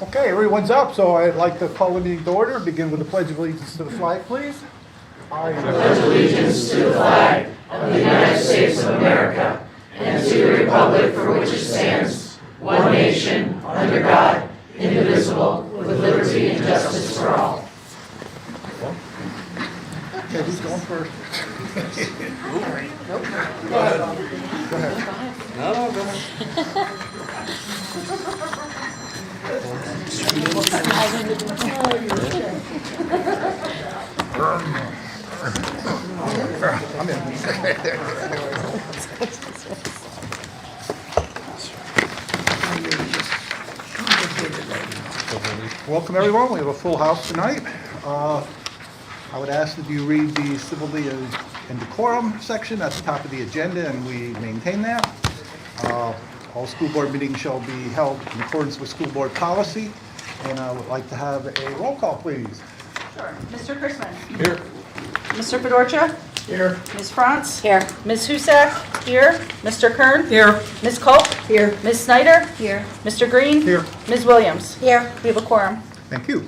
Okay, everyone's up, so I'd like to call the meeting to order. Begin with the Pledge of Allegiance to the flag, please. I pledge allegiance to the flag of the United States of America and to the republic for which it stands, one nation, under God, indivisible, with liberty and justice for all. Okay, who's going first? Nope. Go ahead. No, go ahead. I'm in. Welcome, everyone. We have a full house tonight. I would ask that you read the civility and decorum section at the top of the agenda, and we maintain that. All school board meetings shall be held in accordance with school board policy, and I would like to have a roll call, please. Sure. Mr. Chrisman. Here. Mr. Fedorcha. Here. Ms. Franz. Here. Ms. Husak. Here. Mr. Kern. Here. Ms. Culp. Here. Ms. Snyder. Here. Mr. Green. Here. Ms. Williams. Here. We have a quorum. Thank you.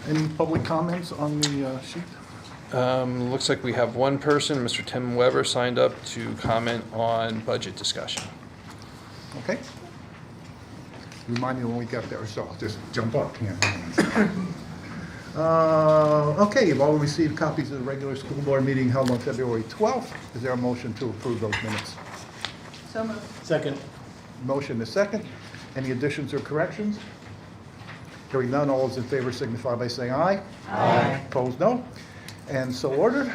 Any public comments on the sheet? Looks like we have one person, Mr. Tim Weber, signed up to comment on budget discussion. Okay. Remind me when we get there, so I'll just jump up. Okay, you've all received copies of the regular school board meeting held on February 12th. Is there a motion to approve those minutes? So moved. Second. Motion is second. Any additions or corrections? Hearing none, all those in favor signify by saying aye. Aye. Opposed, no. And so ordered.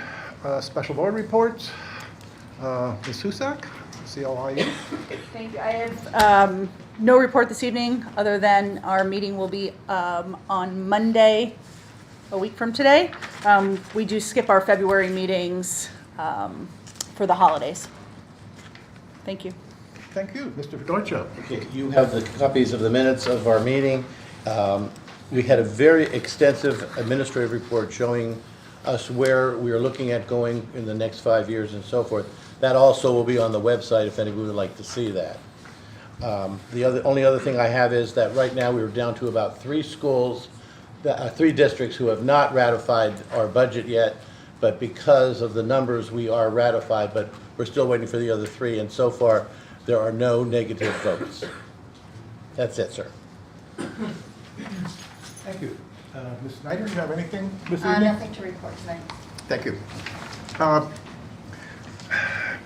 Special board reports. Ms. Husak, CLIU. Thank you. I have no report this evening, other than our meeting will be on Monday, a week from today. We do skip our February meetings for the holidays. Thank you. Thank you. Mr. Fedorcha. Okay, you have the copies of the minutes of our meeting. We had a very extensive administrative report showing us where we are looking at going in the next 5 years and so forth. That also will be on the website if anybody would like to see that. The only other thing I have is that right now we're down to about 3 schools, 3 districts who have not ratified our budget yet, but because of the numbers we are ratified, but we're still waiting for the other 3, and so far there are no negative votes. That's it, sir. Thank you. Ms. Snyder, you have anything this evening? Nothing to report tonight. Thank you.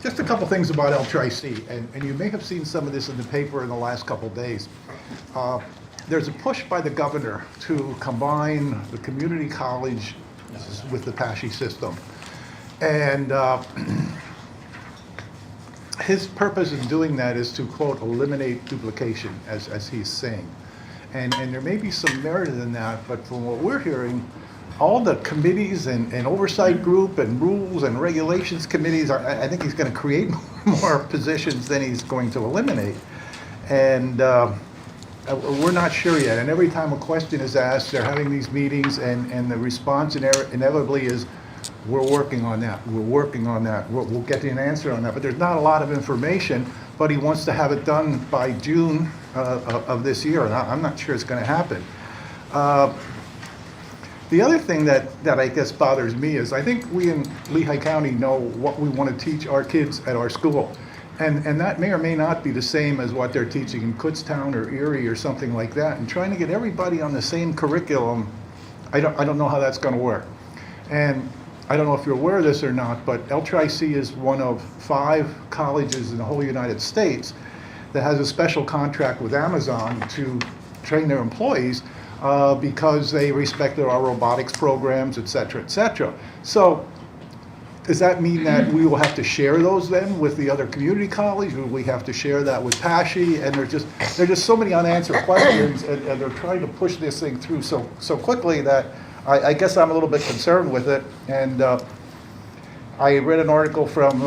Just a couple things about L-Tri-C, and you may have seen some of this in the paper in the last couple days. There's a push by the governor to combine the community college with the PASHE system. And his purpose in doing that is to, quote, eliminate duplication, as he's saying. And there may be some merit in that, but from what we're hearing, all the committees and oversight group and rules and regulations committees, I think he's going to create more positions than he's going to eliminate. And we're not sure yet. And every time a question is asked, they're having these meetings, and the response inevitably is, we're working on that, we're working on that, we'll get an answer on that. But there's not a lot of information, but he wants to have it done by June of this year, and I'm not sure it's going to happen. The other thing that I guess bothers me is I think we in Lehigh County know what we want to teach our kids at our school. And that may or may not be the same as what they're teaching in Kutztown or Erie or something like that. And trying to get everybody on the same curriculum, I don't know how that's going to work. And I don't know if you're aware of this or not, but L-Tri-C is one of 5 colleges in the whole United States that has a special contract with Amazon to train their employees because they respect our robotics programs, et cetera, et cetera. So does that mean that we will have to share those then with the other community college? Will we have to share that with PASHE? And there's just so many unanswered questions, and they're trying to push this thing through so quickly that I guess I'm a little bit concerned with it. And I read an article from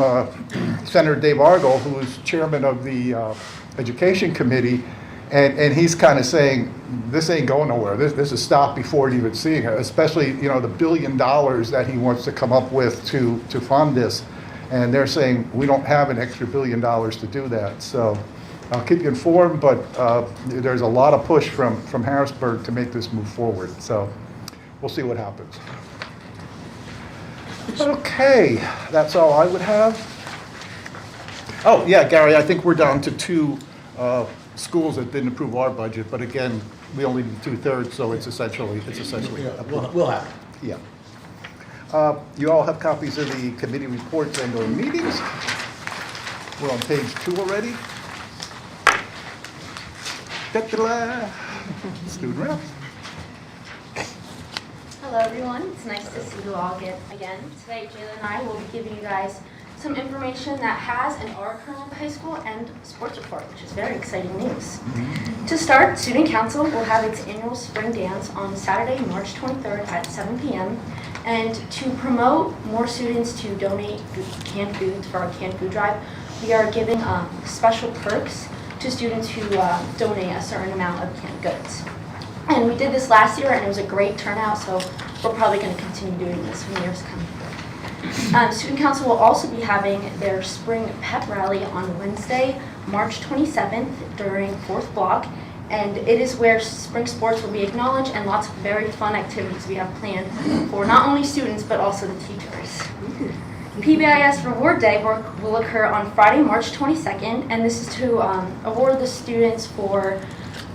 Senator Dave Argall, who is chairman of the Education Committee, and he's kind of saying, this ain't going nowhere. This is stopped before it even seeing it, especially, the $1 billion that he wants to come up with to fund this. And they're saying, we don't have an extra $1 billion to do that. So I'll keep you informed, but there's a lot of push from Harrisburg to make this move forward. So we'll see what happens. Okay, that's all I would have. Oh, yeah, Gary, I think we're down to 2 schools that didn't approve our budget, but again, we only did 2/3, so it's essentially approved. We'll have it. Yeah. You all have copies of the committee reports and or meetings. We're on page 2 already. Ta-da-da. Student rep. Hello everyone, it's nice to see you all again. Today Jayla and I will be giving you guys some information that has and are occurring at the high school and sports report, which is very exciting news. To start, Student Council will have its annual spring dance on Saturday, March 23rd at 7 p.m. And to promote more students to donate canned foods for our canned food drive, we are giving special perks to students who donate a certain amount of canned goods. And we did this last year and it was a great turnout, so we're probably going to continue doing this in years coming. Student Council will also be having their spring pep rally on Wednesday, March 27th during 4th block. And it is where spring sports will be acknowledged and lots of very fun activities we have planned for not only students but also the teachers. PBIS Reward Day will occur on Friday, March 22nd, and this is to award the students for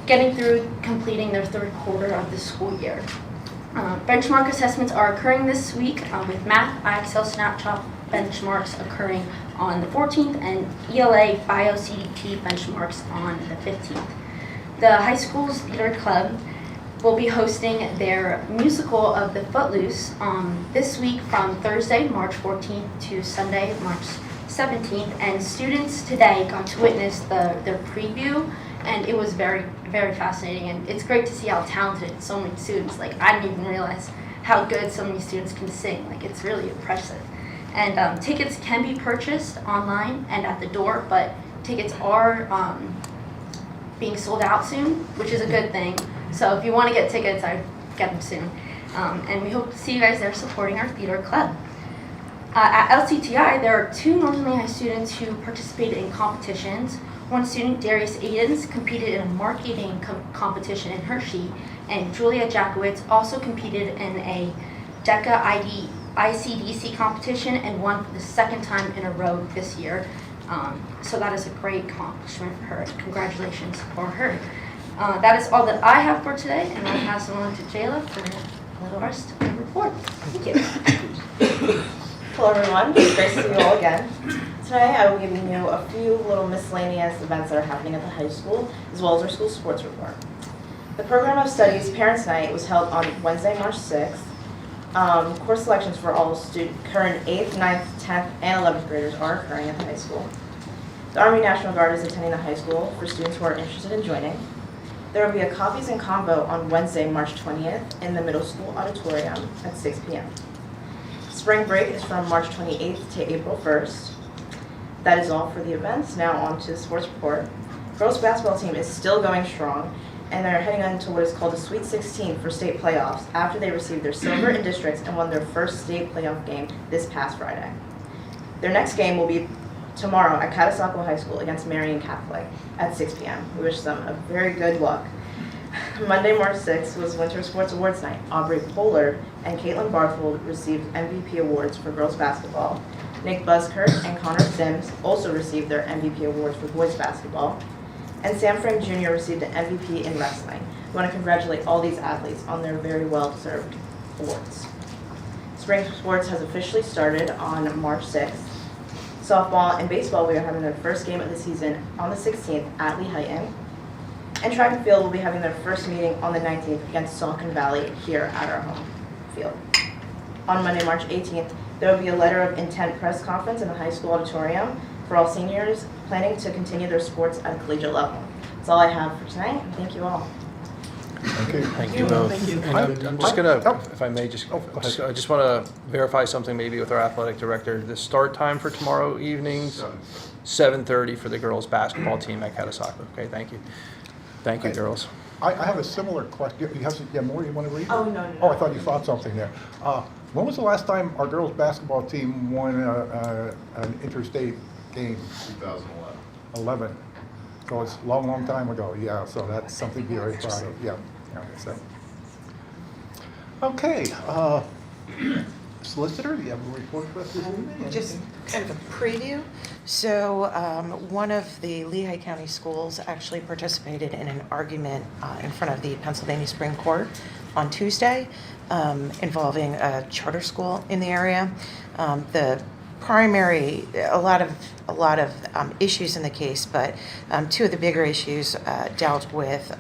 getting through completing their 3rd quarter of the school year. Benchmark assessments are occurring this week with math, IXL, Snapchat benchmarks occurring on the 14th and ELA Bio CDP benchmarks on the 15th. The high school's theater club will be hosting their musical of the Footloose this week from Thursday, March 14th to Sunday, March 17th. And students today got to witness their preview, and it was very, very fascinating. And it's great to see how talented so many students, like I didn't even realize how good so many students can sing. Like it's really impressive. And tickets can be purchased online and at the door, but tickets are being sold out soon, which is a good thing. So if you want to get tickets, I'd get them soon. And we hope to see you guys there supporting our theater club. At LCTI, there are 2 Northern Lehigh students who participated in competitions. One student, Darius Aidens, competed in a marketing competition in Hershey, and Julia Jackowitz also competed in a DECA ICDC competition and won for the 2nd time in a row this year. So that is a great accomplishment for her. Congratulations for her. That is all that I have for today, and I'll pass it on to Jayla for the rest of the report. Thank you. Hello everyone, it's great to see you all again. Today I will be giving you a few little miscellaneous events that are happening at the high school, as well as our school sports report. The program of studies Parents' Night was held on Wednesday, March 6th. Course selections for all current 8th, 9th, 10th, and 11th graders are occurring at the high school. The Army National Guard is attending the high school for students who are interested in joining. There will be a coffees and convo on Wednesday, March 20th in the middle school auditorium at 6 p.m. Spring break is from March 28th to April 1st. That is all for the events. Now on to the sports report. Girls basketball team is still going strong, and they're heading into what is called the Sweet 16 for state playoffs after they received their silver in districts and won their first state playoff game this past Friday. Their next game will be tomorrow at Catasauqua High School against Marian Catholic at 6 p.m. We wish them a very good luck. Monday, March 6th was Winter Sports Awards Night. Aubrey Pollard and Caitlin Barthold received MVP awards for girls basketball. Nick Buskirk and Connor Sims also received their MVP awards for boys basketball. And Sam Frank Jr. received an MVP in wrestling. We want to congratulate all these athletes on their very well-deserved awards. Spring sports has officially started on March 6th. Softball and baseball, we are having their first game of the season on the 16th at Lehigh. And track and field will be having their first meeting on the 19th against Saucon Valley here at our home field. On Monday, March 18th, there will be a letter of intent press conference in the high school auditorium for all seniors planning to continue their sports at a collegiate level. That's all I have for tonight, and thank you all. Okay. Thank you both. Thank you. And I'm just gonna, Oh. if I may, Go ahead. I just want to verify something maybe with our athletic director. The start time for tomorrow evenings, 7:30 for the girls' basketball team at Catasauqua. Okay, thank you. Thank you, girls. I have a similar question. You have more you want to read? Oh, no. Oh, I thought you thought something there. When was the last time our girls' basketball team won an interstate game? 2011. 11. So it's a long, long time ago, yeah, so that's something to be very proud of, yeah. So. Okay, Solicitor, do you have a report for us this evening? Just kind of a preview. So one of the Lehigh County schools actually participated in an argument in front of the Pennsylvania Supreme Court on Tuesday involving a charter school in the area. The primary, a lot of issues in the case, but two of the bigger issues dealt with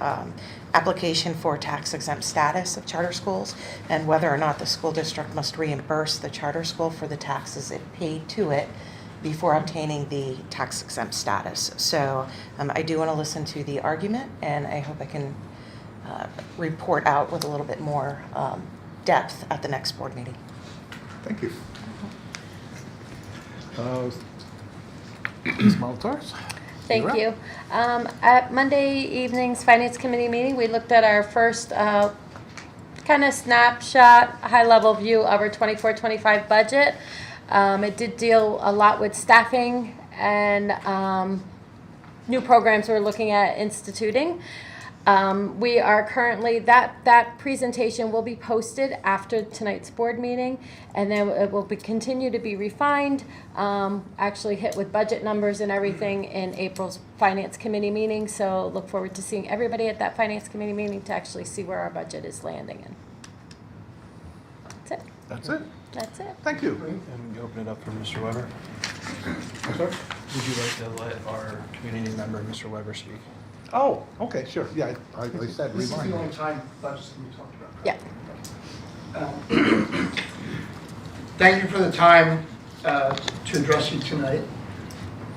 application for tax-exempt status of charter schools and whether or not the school district must reimburse the charter school for the taxes it paid to it before obtaining the tax-exempt status. So I do want to listen to the argument, and I hope I can report out with a little bit more depth at the next board meeting. Thank you. Ms. Maltars? Thank You're you. up. At Monday evening's Finance Committee meeting, we looked at our first kind of snapshot, high-level view of our 24-25 budget. It did deal a lot with staffing and new programs we're looking at instituting. We are currently, that presentation will be posted after tonight's board meeting, and then it will continue to be refined, actually hit with budget numbers and everything in April's Finance Committee meeting. So look forward to seeing everybody at that Finance Committee meeting to actually see where our budget is landing in. That's it. That's it. That's it. Thank you. And we open it up for Mr. Weber. I'm sorry? Would you like to let our community member, Mr. Weber, speak? Oh, okay, sure, yeah, I said, This is remind the me. only time budgets can be talked about. Yeah. Thank you for the time to address you tonight.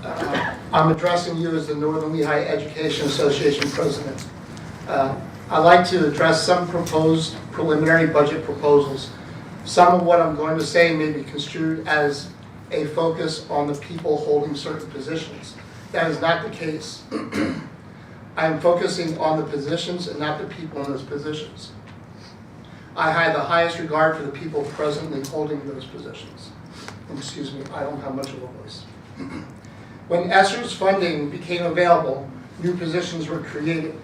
I'm addressing you as the Northern Lehigh Education Association president. I'd like to address some proposed preliminary budget proposals. Some of what I'm going to say may be construed as a focus on the people holding certain positions. That is not the case. I am focusing on the positions and not the people in those positions. I have the highest regard for the people presently holding those positions. Excuse me, I don't have much of a voice. When ESSER's funding became available, new positions were created.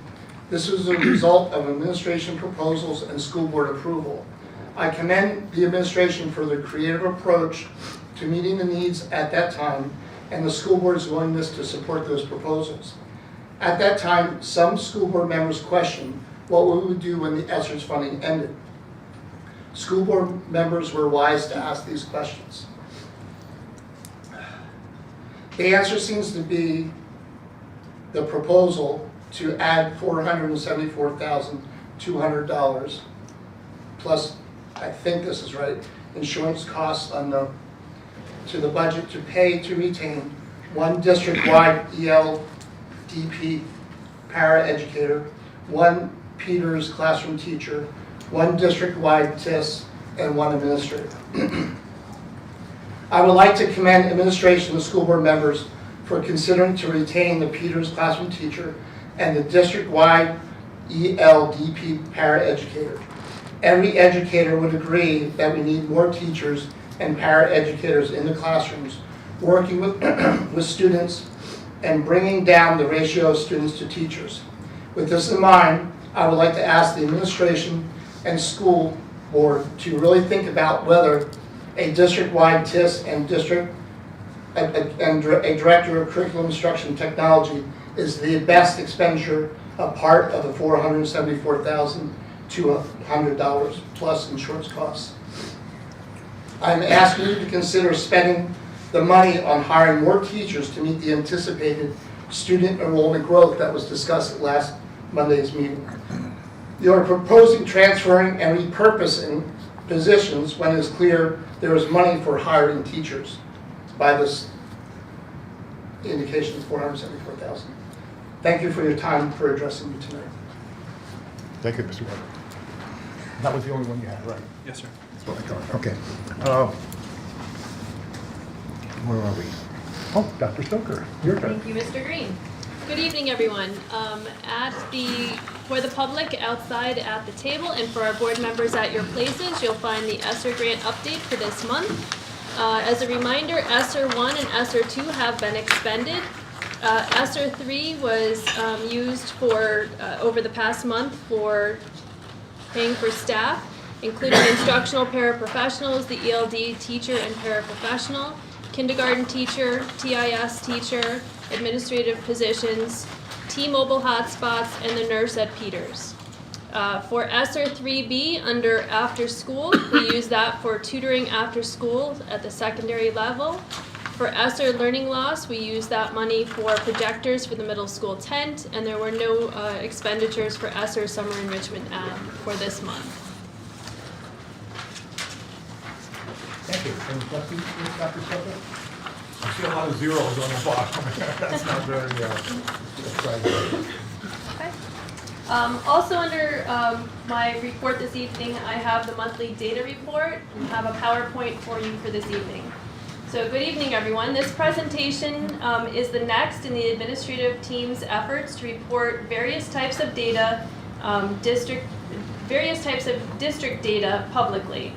This was a result of administration proposals and school board approval. I commend the administration for their creative approach to meeting the needs at that time and the school board's willingness to support those proposals. At that time, some school board members questioned what we would do when the ESSER's funding ended. School board members were wise to ask these questions. The answer seems to be the proposal to add $474,200 plus, I think this is right, insurance costs unknown, to the budget to pay to retain one district-wide ELDP para-educator, one Peters classroom teacher, one district-wide TIS, and one administrator. I would like to commend administration and school board members for considering to retain the Peters classroom teacher and the district-wide ELDP para-educator. Every educator would agree that we need more teachers and para-educators in the classrooms working with, with students and bringing down the ratio of students to teachers. With this in mind, I would like to ask the administration and school board to really think about whether a district-wide TIS and a director of curriculum instruction technology is the best expenditure of part of the $474,200 plus insurance costs. I'm asking you to consider spending the money on hiring more teachers to meet the anticipated student enrollment growth that was discussed at last Monday's meeting. You are proposing transferring and repurposing positions when it is clear there is money for hiring teachers by this indication of $474,000. Thank you for your time for addressing me tonight. Thank you, Mr. Weber. That was the only one you had, right? Yes, sir. That's what I thought, okay. Where are we? Oh, Dr. Stoker, your turn. Thank you, Mr. Green. Good evening, everyone. At the For the public outside at the table and for our board members at your places, you'll find the ESSER grant update for this month. As a reminder, ESSER 1 and ESSER 2 have been expended. ESSER 3 was used for, over the past month, for paying for staff, including instructional paraprofessionals, the ELD teacher and paraprofessional, kindergarten teacher, TIS teacher, administrative positions, T-Mobile hotspots, and the nurse at Peters. For ESSER 3B, under after school, we use that for tutoring after school at the secondary level. For ESSER learning loss, we use that money for projectors for the middle school tent, and there were no expenditures for ESSER summer enrichment for this month. Thank you. Any questions, Dr. Stoker? I see a lot of zeros on the bottom. That's not very, exciting. Okay. Also under my report this evening, I have the monthly data report and have a PowerPoint for you for this evening. So good evening, everyone. This presentation is the next in the administrative team's efforts to report various types of data, district data publicly.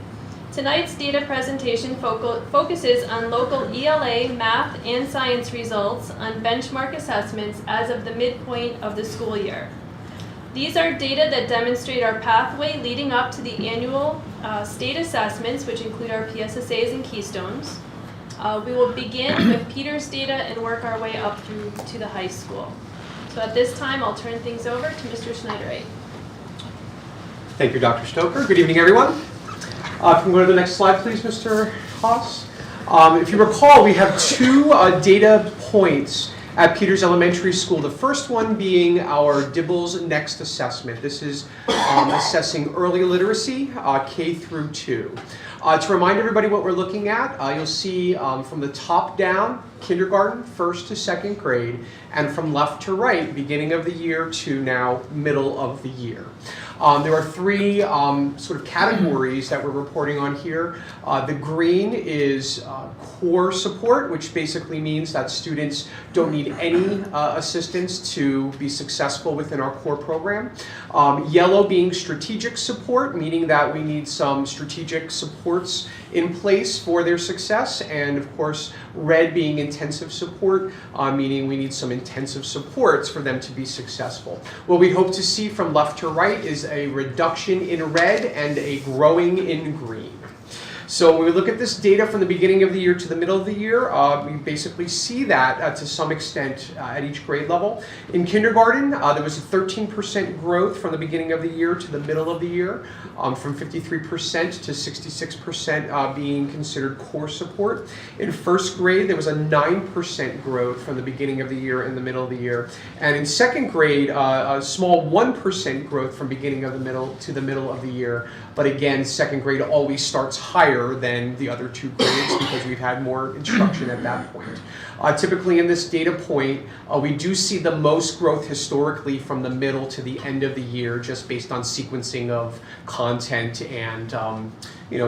Tonight's data presentation focuses on local ELA, math, and science results on benchmark assessments as of the midpoint of the school year. These are data that demonstrate our pathway leading up to the annual state assessments, which include our PSSAs and Keystones. We will begin with Peters data and work our way up through to the high school. So at this time, I'll turn things over to Mr. Schneiderite. Thank you, Dr. Stoker. Good evening, everyone. If you can go to the next slide, please, Mr. Haas. If you recall, we have two data points at Peters Elementary School. The first one being our Dibbles Next Assessment. This is assessing early literacy, K through 2. To remind everybody what we're looking at, you'll see from the top down, kindergarten, 1st to 2nd grade, and from left to right, beginning of the year to now middle of the year. There are three sort of categories that we're reporting on here. The green is core support, which basically means that students don't need any assistance to be successful within our core program. Yellow being strategic support, meaning that we need some strategic supports in place for their success, and of course red being intensive support, meaning we need some intensive supports for them to be successful. What we hope to see from left to right is a reduction in red and a growing in green. So when we look at this data from the beginning of the year to the middle of the year, we basically see that to some extent at each grade level. In kindergarten, there was a 13% growth from the beginning of the year to the middle of the year, from 53% to 66% being considered core support. In 1st grade, there was a 9% growth from the beginning of the year and the middle of the year. And in 2nd grade, a small 1% growth from beginning of the middle to the middle of the year. But again, 2nd grade always starts higher than the other 2 grades because we've had more instruction at that point. Typically in this data point, we do see the most growth historically from the middle to the end of the year, just based on sequencing of content and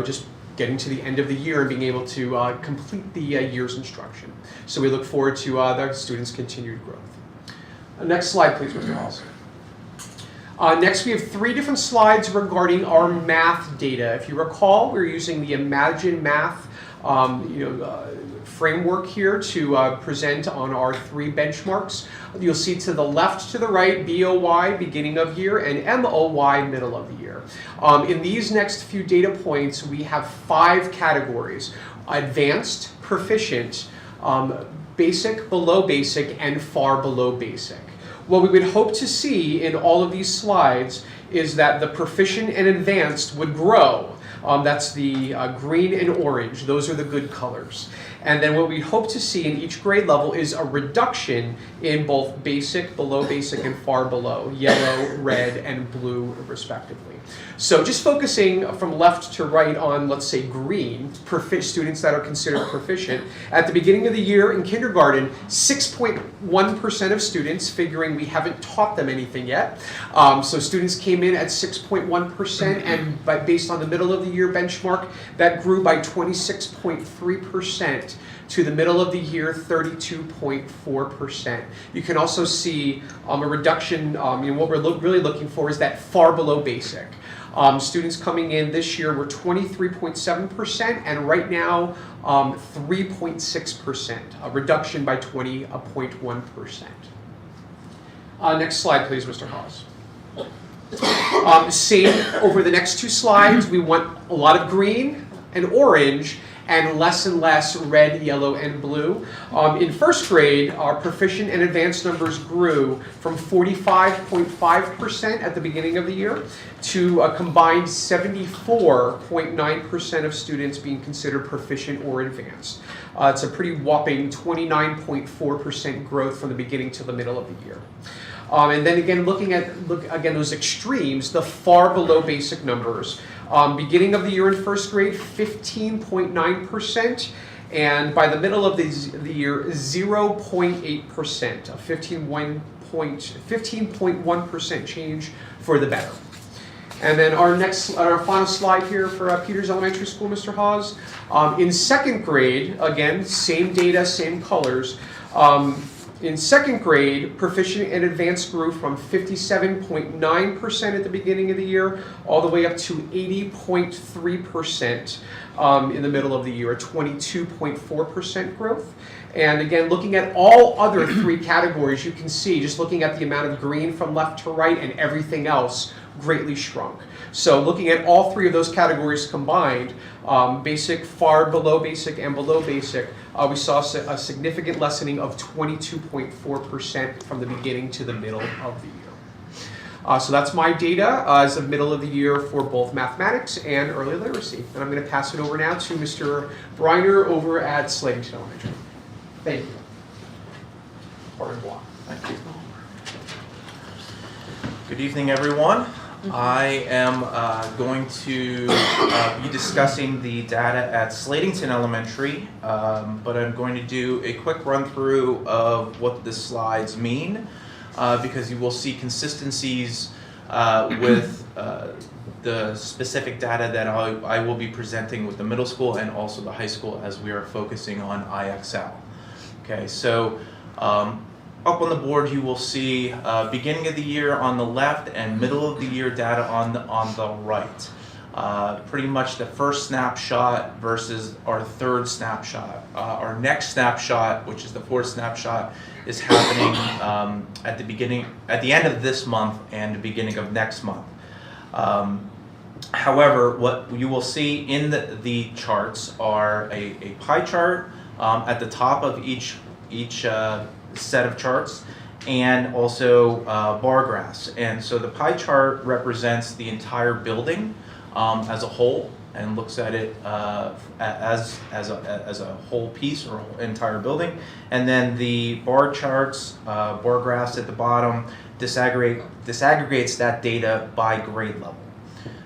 just getting to the end of the year and being able to complete the year's instruction. So we look forward to the students' continued growth. Next slide, please, Mr. Halls. Next, we have 3 different slides regarding our math data. If you recall, we're using the Imagine Math framework here to present on our 3 benchmarks. You'll see to the left to the right, BOY, beginning of year, and MOY, middle of the year. In these next few data points, we have 5 categories: advanced, proficient, basic, below basic, and far below basic. What we would hope to see in all of these slides is that the proficient and advanced would grow. That's the green and orange. Those are the good colors. And then what we hope to see in each grade level is a reduction in both basic, below basic, and far below, yellow, red, and blue, respectively. So just focusing from left to right on, let's say, green, students that are considered proficient. At the beginning of the year in kindergarten, 6.1% of students, figuring we haven't taught them anything yet. So students came in at 6.1%, and based on the middle of the year benchmark, that grew by 26.3% to the middle of the year, 32.4%. You can also see a reduction. What we're really looking for is that far below basic. Students coming in this year were 23.7%, and right now 3.6%, a reduction by 20.1%. Next slide, please, Mr. Hawes. Same over the next two slides. We want a lot of green and orange and less red, yellow, and blue. In first grade, our proficient and advanced numbers grew from 45.5% at the beginning of the year to a combined 74.9% of students being considered proficient or advanced. It's a pretty whopping 29.4% growth from the beginning to the middle of the year. And then again, looking at those extremes, the far below basic numbers. Beginning of the year in first grade, 15.9%, and by the middle of the year, 0.8%, a 15.1% change for the better. And then our final slide here for Peters Elementary School, Mr. Hawes. In second grade, again, same data, same colors. In second grade, proficient and advanced grew from 57.9% at the beginning of the year all the way up to 80.3% in the middle of the year, a 22.4% growth. And again, looking at all other three categories, you can see, just looking at the amount of green from left to right and everything else, greatly shrunk. So looking at all three of those categories combined, basic, far below basic, and below basic, we saw a significant lessening of 22.4% from the beginning to the middle of the year. So that's my data as of middle of the year for both mathematics and early literacy. And I'm going to pass it over now to Mr. Briner over at Slatington Elementary. Thank you. Au revoir. Thank you. Good evening, everyone. I am going to be discussing the data at Slatington Elementary, but I'm going to do a quick run through of what the slides mean, because you will see consistencies with the specific data that I will be presenting with the middle school and also the high school as we are focusing on IXL. Okay, so up on the board, you will see beginning of the year on the left and middle of the year data on the right. Pretty much the first snapshot versus our third snapshot. Our next snapshot, which is the fourth snapshot, is happening at the end of this month and the beginning of next month. However, what you will see in the charts are a pie chart at the top of each set of charts, and also bar graphs. And so the pie chart represents the entire building as a whole and looks at it as a whole piece or entire building. And then the bar charts, bar graphs at the bottom disaggregates that data by grade level.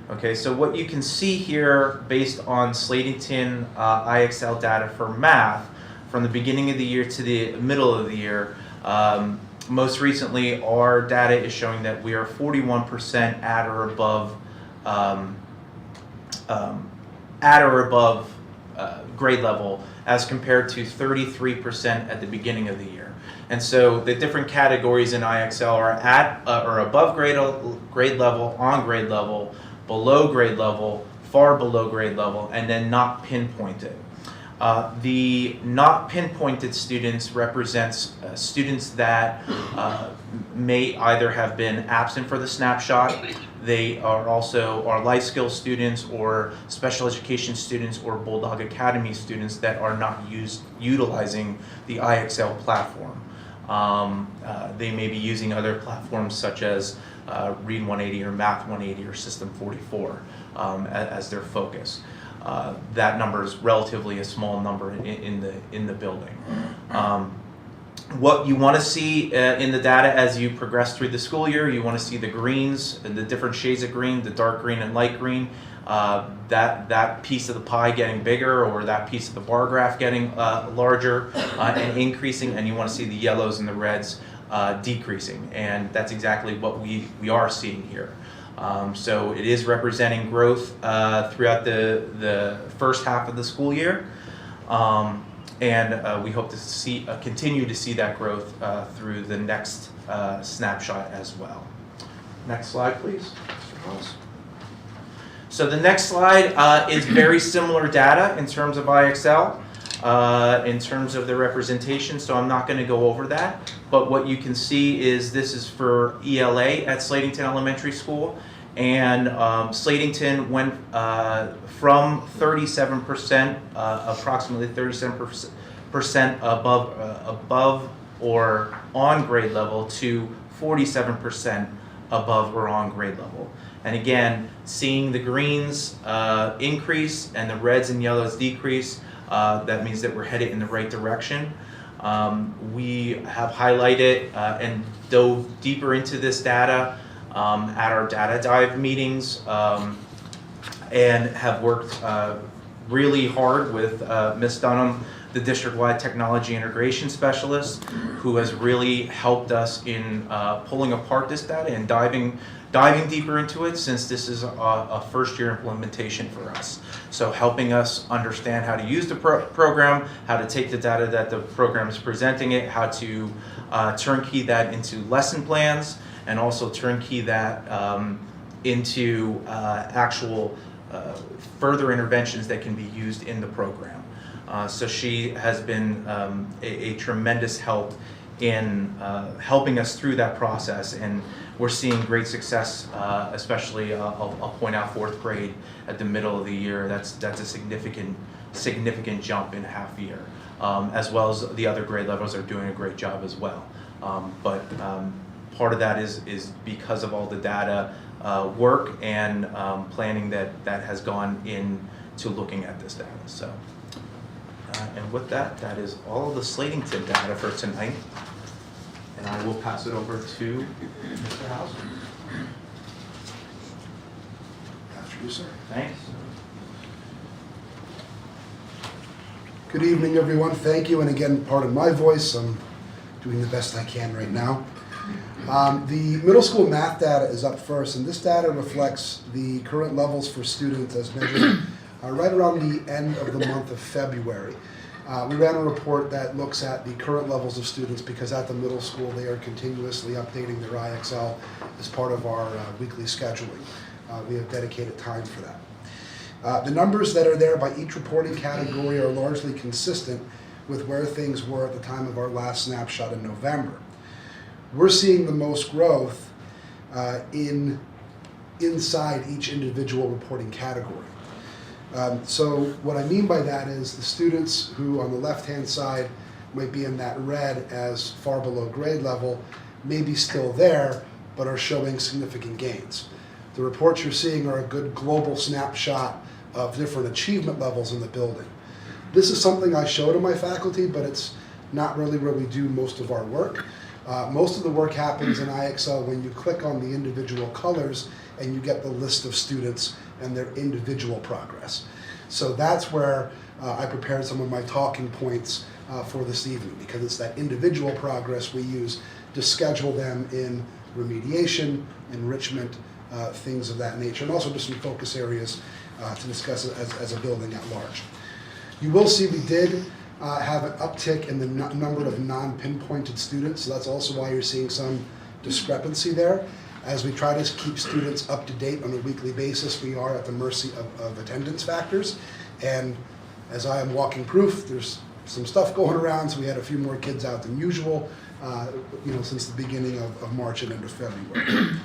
Okay, so what you can see here based on Slatington IXL data for math from the beginning of the year to the middle of the year, most recently our data is showing that we are 41% at or above grade level as compared to 33% at the beginning of the year. And so the different categories in IXL are at or above grade level, on grade level, below grade level, far below grade level, and then not pinpointed. The not pinpointed students represents students that may either have been absent for the snapshot. They are also our life skills students or special education students or Bulldog Academy students that are not utilizing the IXL platform. They may be using other platforms such as Read 180 or Math 180 or System 44 as their focus. That number is relatively a small number in the building. What you want to see in the data as you progress through the school year, you want to see the greens and the different shades of green, the dark green and light green, that piece of the pie getting bigger or that piece of the bar graph getting larger and increasing, and you want to see the yellows and the reds decreasing, and that's exactly what we are seeing here. So it is representing growth throughout the first half of the school year. and we hope to see continue to see that growth through the next snapshot as well. Next slide, please, Mr. Ross. So the next slide is very similar data in terms of IXL, in terms of the representation, so I'm not going to go over that. But what you can see is this is for ELA at Slatington Elementary School, and Slatington went from 37%, approximately 37% above or on grade level to 47% above or on grade level. And again, seeing the greens increase and the reds and yellows decrease, that means that we're headed in the right direction. We have highlighted and dove deeper into this data at our data dive meetings, and have worked really hard with Ms. Dunham, the district-wide technology integration specialist, who has really helped us in pulling apart this data and diving deeper into it, since this is a first-year implementation for us. So helping us understand how to use the program, how to take the data that the program is presenting it, how to turnkey that into lesson plans, and also turnkey that into actual further interventions that can be used in the program. So she has been a tremendous help in helping us through that process, and we're seeing great success, especially I'll point out 4th grade at the middle of the year. That's a significant jump in a half year, as well as the other grade levels are doing a great job as well. But part of that is because of all the data work and planning that has gone into looking at this data. So, and with that, that is all of the Slatington data for tonight. And I will pass it over to Mr. House. After you, sir. Thanks. Good evening, everyone. Thank you. And again, pardon my voice. I'm doing the best I can right now. The middle school math data is up first, and this data reflects the current levels for students as measured right around the end of the month of February. We ran a report that looks at the current levels of students because at the middle school they are continuously updating their IXL as part of our weekly scheduling. We have dedicated time for that. The numbers that are there by each reporting category are largely consistent with where things were at the time of our last snapshot in November. We're seeing the most growth inside each individual reporting category. So what I mean by that is the students who on the left-hand side might be in that red as far below grade level may be still there, but are showing significant gains. The reports you're seeing are a good global snapshot of different achievement levels in the building. This is something I show to my faculty, but it's not really where we do most of our work. Most of the work happens in IXL when you click on the individual colors and you get the list of students and their individual progress. So that's where I prepared some of my talking points for this evening, because it's that individual progress we use to schedule them in remediation, enrichment, things of that nature, and also just some focus areas to discuss as a building at large. You will see we did have an uptick in the number of non-pinpointed students, so that's also why you're seeing some discrepancy there. As we try to keep students up to date on a weekly basis, we are at the mercy of attendance factors. And as I am walking proof, there's some stuff going around, so we had a few more kids out than usual, since the beginning of March and end of February.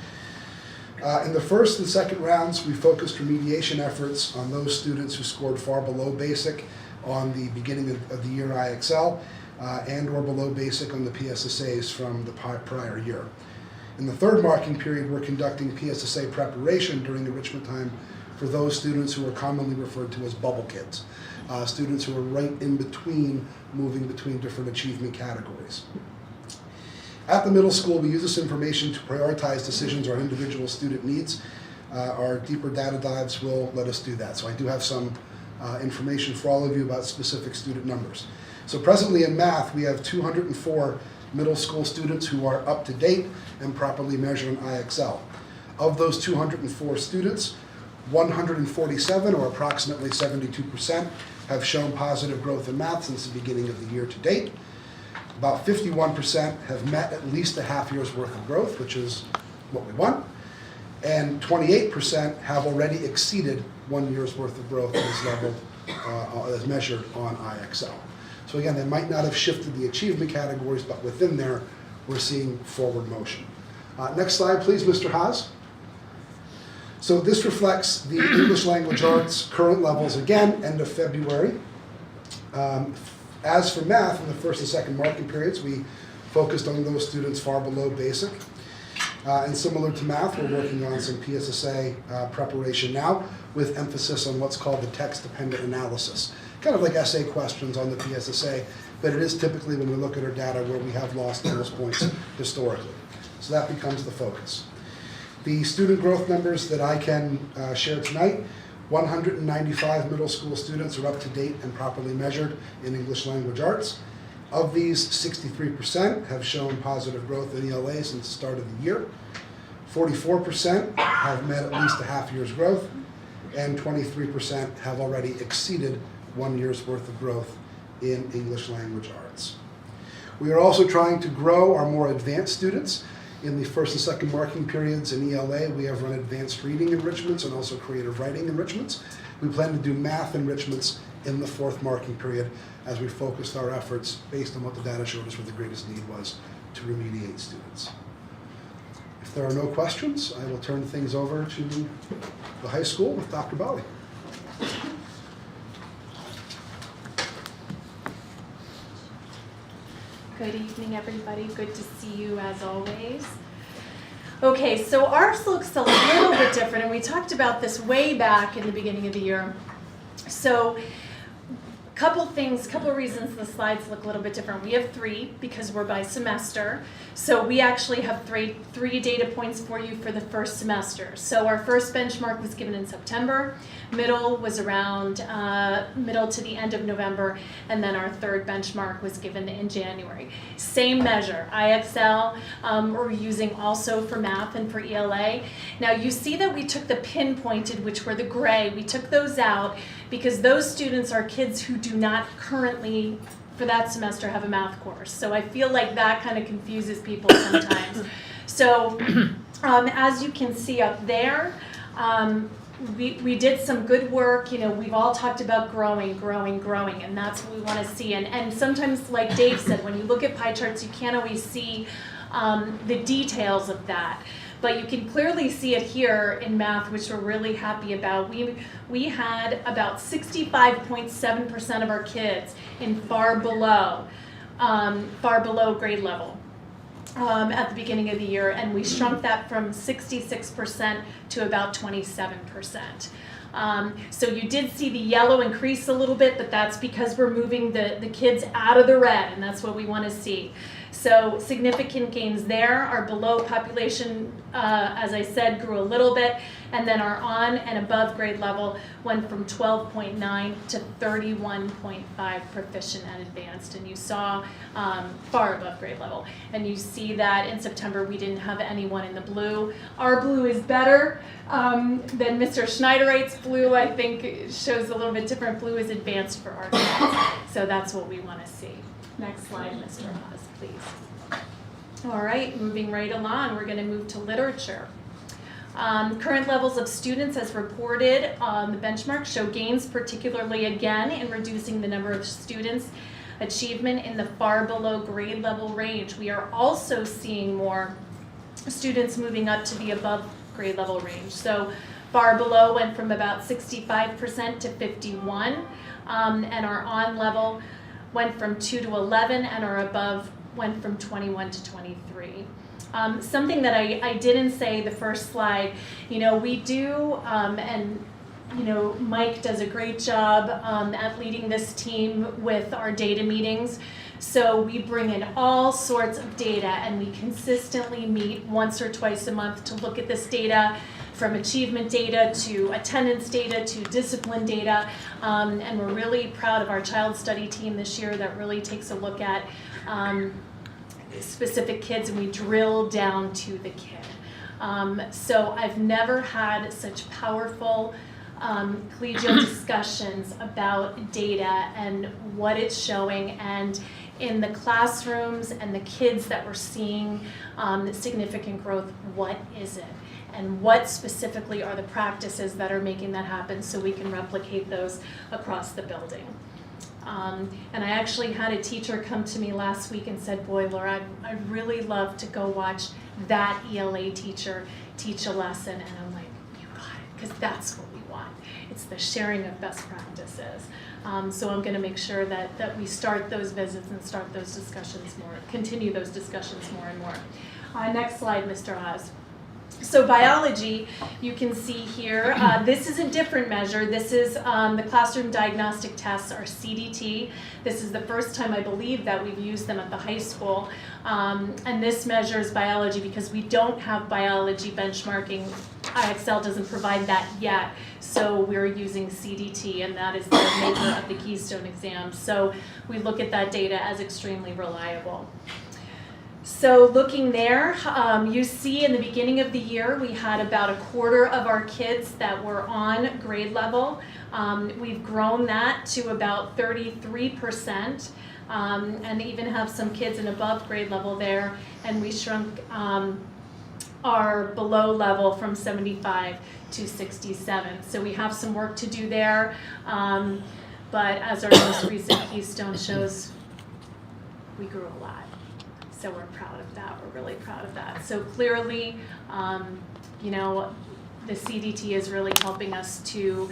In the first and second rounds, we focused remediation efforts on those students who scored far below basic on the beginning of the year IXL and or below basic on the PSSAs from the prior year. In the third marking period, we're conducting PSSA preparation during enrichment time for those students who are commonly referred to as bubble kids, students who are right in between, moving between different achievement categories. At the middle school, we use this information to prioritize decisions on individual student needs. Our deeper data dives will let us do that. So I do have some information for all of you about specific student numbers. So presently in math, we have 204 middle school students who are up to date and properly measured in IXL. Of those 204 students, 147, or approximately 72%, have shown positive growth in math since the beginning of the year to date. About 51% have met at least a half year's worth of growth, which is what we want. And 28% have already exceeded 1 year's worth of growth as leveled, as measured on IXL. So again, they might not have shifted the achievement categories, but within there, we're seeing forward motion. Next slide, please, Mr. Haas. So this reflects the English language arts current levels again, end of February. As for math, in the first and second marking periods, we focused on those students far below basic. And similar to math, we're working on some PSSA preparation now, with emphasis on what's called the text-dependent analysis. Kind of like essay questions on the PSSA, but it is typically, when we look at our data, where we have lost those points historically. So that becomes the focus. The student growth numbers that I can share tonight: 195 middle school students are up to date and properly measured in English language arts. Of these, 63% have shown positive growth in ELA since the start of the year. 44% have met at least a half year's growth, and 23% have already exceeded 1 year's worth of growth in English language arts. We are also trying to grow our more advanced students. In the first and second marking periods in ELA, we have run advanced reading enrichments and also creative writing enrichments. We plan to do math enrichments in the fourth marking period as we focused our efforts based on what the data showed us where the greatest need was to remediate students. If there are no questions, I will turn things over to the high school with Dr. Bali. Good evening, everybody. Good to see you as always. Okay, so ours looks a little bit different, and we talked about this way back in the beginning of the year. So, couple reasons the slides look a little bit different. We have 3 because we're by semester. So we actually have three data points for you for the first semester. So our first benchmark was given in September, middle was around middle to the end of November, and then our third benchmark was given in January. Same measure, IXL, we're using also for math and for ELA. Now you see that we took the pinpointed, which were the gray, we took those out because those students are kids who do not currently, for that semester, have a math course. So I feel like that kind of confuses people sometimes. So as you can see up there, we did some good work. You know, we've all talked about growing, and that's what we want to see. And sometimes, like Dave said, when you look at pie charts, you can't always see the details of that. But you can clearly see it here in math, which we're really happy about. We had about 65.7% of our kids in far below grade level at the beginning of the year, and we shrunk that from 66% to about 27%. So you did see the yellow increase a little bit, but that's because we're moving the kids out of the red, and that's what we want to see. So significant gains there. Our below population, as I said, grew a little bit, and then our on and above grade level went from 12.9 to 31.5 proficient and advanced, and you saw far above grade level. And you see that in September we didn't have anyone in the blue. Our blue is better than Mr. Schneiderite's blue. I think it shows a little bit different. Blue is advanced for our kids, so that's what we want to see. Next slide, Mr. Haas, please. All right, moving right along, we're going to move to literature. Current levels of students as reported on the benchmark show gains, particularly again in reducing the number of students achievement in the far below grade level range. We are also seeing more students moving up to the above grade level range. So far below went from about 65% to 51%, and our on level went from 2 to 11, and our above went from 21 to 23. Something that I didn't say the first slide, you know, we do, and you know, Mike does a great job at leading this team with our data meetings. So we bring in all sorts of data, and we consistently meet once or twice a month to look at this data, from achievement data to attendance data to discipline data, and we're really proud of our child study team this year that really takes a look at specific kids, and we drill down to the kid. So I've never had such powerful collegial discussions about data and what it's showing, and in the classrooms and the kids that we're seeing significant growth, what is it? And what specifically are the practices that are making that happen so we can replicate those across the building? And I actually had a teacher come to me last week and said, boy, Laura, I'd really love to go watch that ELA teacher teach a lesson. And I'm like, you got it, because that's what we want. It's the sharing of best practices. So I'm going to make sure that we start those visits and start those discussions more, continue those discussions more and more. Next slide, Mr. Oz. So biology, you can see here, this is a different measure. This is the classroom diagnostic tests, or CDT. This is the first time I believe that we've used them at the high school. And this measures biology because we don't have biology benchmarking. IXL doesn't provide that yet. So we're using CDT, and that is the measure of the Keystone exam. So we look at that data as extremely reliable. So looking there, you see in the beginning of the year, we had about a quarter of our kids that were on grade level. We've grown that to about 33%, and even have some kids in above grade level there, and we shrunk our below level from 75 to 67. So we have some work to do there, but as our most recent Keystone shows, we grew a lot. So we're proud of that. We're really proud of that. So clearly, you know, the CDT is really helping us to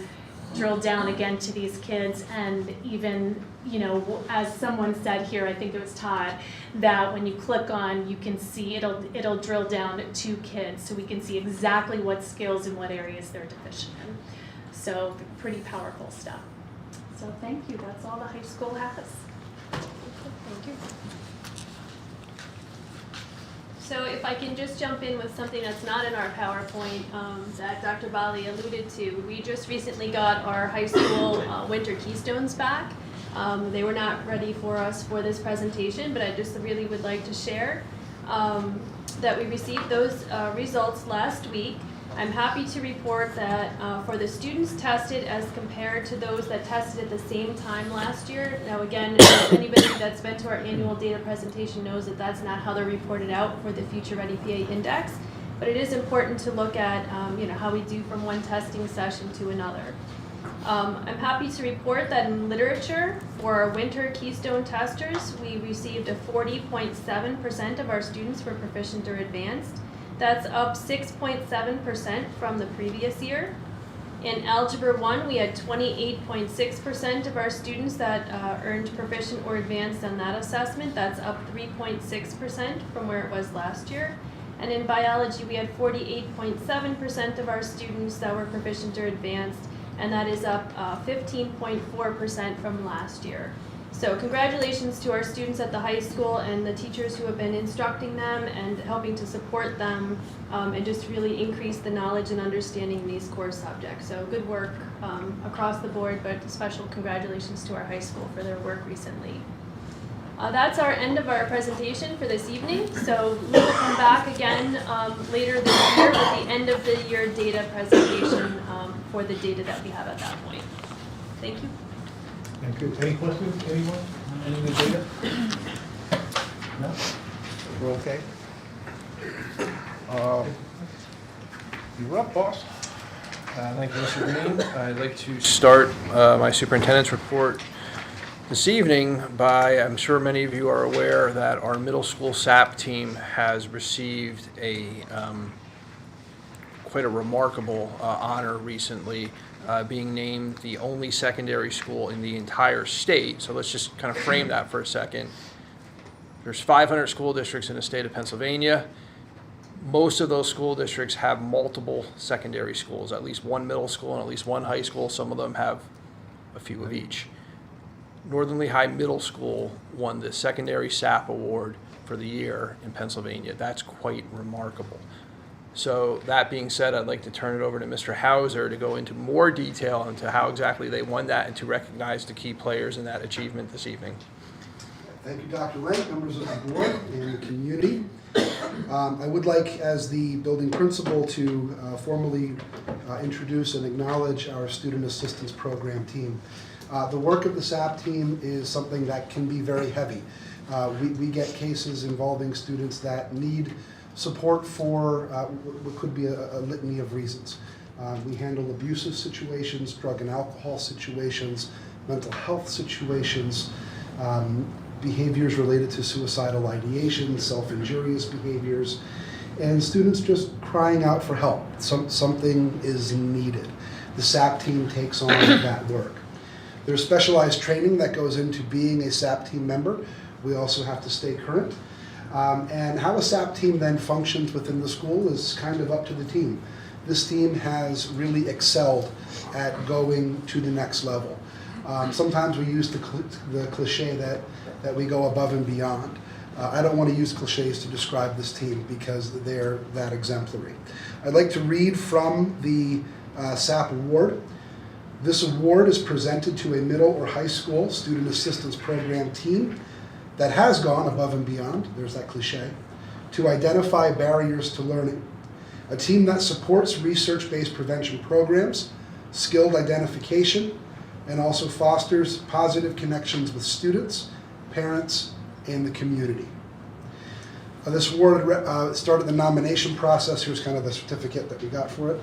drill down again to these kids, and even, you know, as someone said here, I think it was Todd, that when you click on, you can see it'll drill down to kids, so we can see exactly what skills and what areas they're deficient in. So pretty powerful stuff. So thank you. That's all the high school has. Thank you. So if I can just jump in with something that's not in our PowerPoint that Dr. Bali alluded to. We just recently got our high school winter Keystones back. They were not ready for us for this presentation, but I just really would like to share that we received those results last week. I'm happy to report that for the students tested as compared to those that tested at the same time last year. Now again, anybody that's been to our annual data presentation knows that that's not how they're reported out for the Future Ready PA Index. But it is important to look at you know, how we do from one testing session to another. I'm happy to report that in literature, for our winter Keystone testers, we received a 40.7% of our students were proficient or advanced. That's up 6.7% from the previous year. In Algebra 1, we had 28.6% of our students that earned proficient or advanced on that assessment. That's up 3.6% from where it was last year. And in Biology, we had 48.7% of our students that were proficient or advanced, and that is up 15.4% from last year. So congratulations to our students at the high school and the teachers who have been instructing them and helping to support them and just really increase the knowledge and understanding in these core subjects. So good work across the board, but special congratulations to our high school for their work recently. That's our end of our presentation for this evening. So we will come back again later this year with the end of the year data presentation for the data that we have at that point. Thank you. Thank you. Any questions, anyone? Any of the data? No? We're okay? You're up, boss. Thank you, Mr. Green. I'd like to start my superintendent's report this evening by, I'm sure many of you are aware that our middle school SAP team has received a quite a remarkable honor recently, being named the only secondary school in the entire state. So let's just kind of frame that for a second. There's 500 school districts in the state of Pennsylvania. Most of those school districts have multiple secondary schools, at least one middle school and at least one high school. Some of them have a few of each. Northern Lehigh Middle School won the secondary SAP award for the year in Pennsylvania. That's quite remarkable. So that being said, I'd like to turn it over to Mr. Hauser to go into more detail into how exactly they won that and to recognize the key players in that achievement this evening. Thank you, Dr. Lent, members of the board and the community. I would like, as the building principal, to formally introduce and acknowledge our Student Assistance Program team. The work of the SAP team is something that can be very heavy. We get cases involving students that need support for what could be a litany of reasons. We handle abusive situations, drug and alcohol situations, mental health situations, behaviors related to suicidal ideation, self-injurious behaviors, and students just crying out for help. Something is needed. The SAP team takes on that work. There's specialized training that goes into being a SAP team member. We also have to stay current. And how a SAP team then functions within the school is kind of up to the team. This team has really excelled at going to the next level. Sometimes we use the cliche that we go above and beyond. I don't want to use cliches to describe this team because they're that exemplary. I'd like to read from the SAP award. This award is presented to a middle or high school student assistance program team that has gone above and beyond, there's that cliche, to identify barriers to learning. A team that supports research-based prevention programs, skilled identification, and also fosters positive connections with students, parents, and the community. This award started the nomination process. Here's kind of the certificate that we got for it.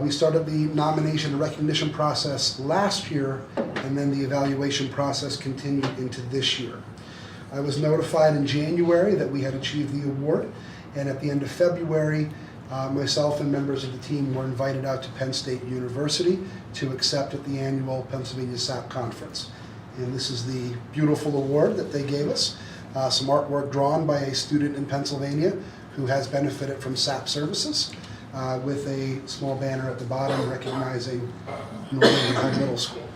We started the nomination and recognition process last year, and then the evaluation process continued into this year. I was notified in January that we had achieved the award, and at the end of February, myself and members of the team were invited out to Penn State University to accept at the annual Pennsylvania SAP Conference. And this is the beautiful award that they gave us. Some artwork drawn by a student in Pennsylvania who has benefited from SAP services, with a small banner at the bottom recognizing Northern Lehigh Middle School.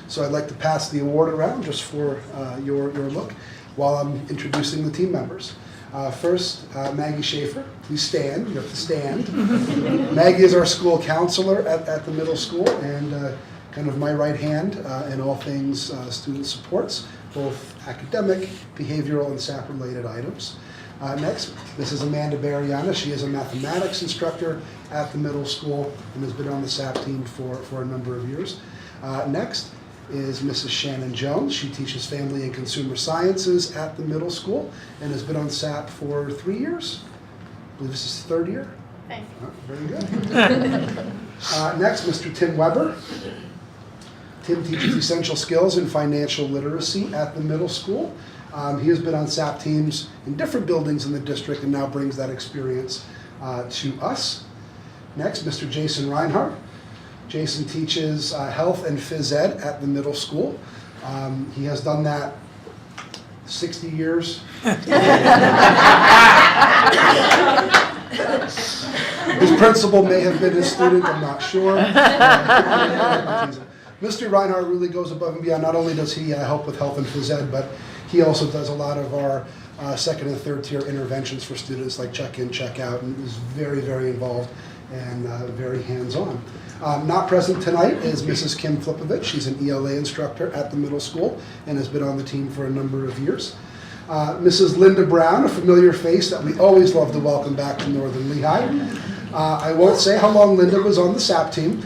So I'd like to pass the award around just for your look while I'm introducing the team members. First, Maggie Schaefer. Please stand. You have to stand. Maggie is our school counselor at the middle school and kind of my right hand in all things student supports, both academic, behavioral, and SAP-related items. Next, this is Amanda Bariana. She is a mathematics instructor at the middle school and has been on the SAP team for a number of years. Next is Mrs. Shannon Jones. She teaches family and consumer sciences at the middle school and has been on SAP for 3 years. I believe this is the third year. Thanks. Very good. Next, Mr. Tim Weber. Tim teaches essential skills in financial literacy at the middle school. He has been on SAP teams in different buildings in the district and now brings that experience to us. Next, Mr. Jason Reinhardt. Jason teaches health and phys ed at the middle school. He has done that 60 years. His principal may have been his student, I'm not sure. Mr. Reinhardt really goes above and beyond. Not only does he help with health and phys ed, but he also does a lot of our second and third tier interventions for students like check-in, check-out, and is very, very involved and very hands-on. Not present tonight is Mrs. Kim Flipovich. She's an ELA instructor at the middle school and has been on the team for a number of years. Mrs. Linda Brown, a familiar face that we always love to welcome back to Northern Lehigh. I won't say how long Linda was on the SAP team.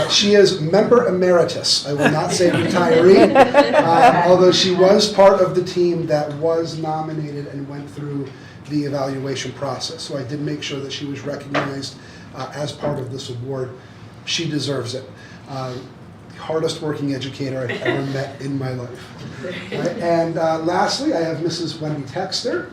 She is member emeritus. I will not say retiree, although she was part of the team that was nominated and went through the evaluation process. So I did make sure that she was recognized as part of this award. She deserves it. Hardest working educator I've ever met in my life. Right? And lastly, I have Mrs. Wendy Texter.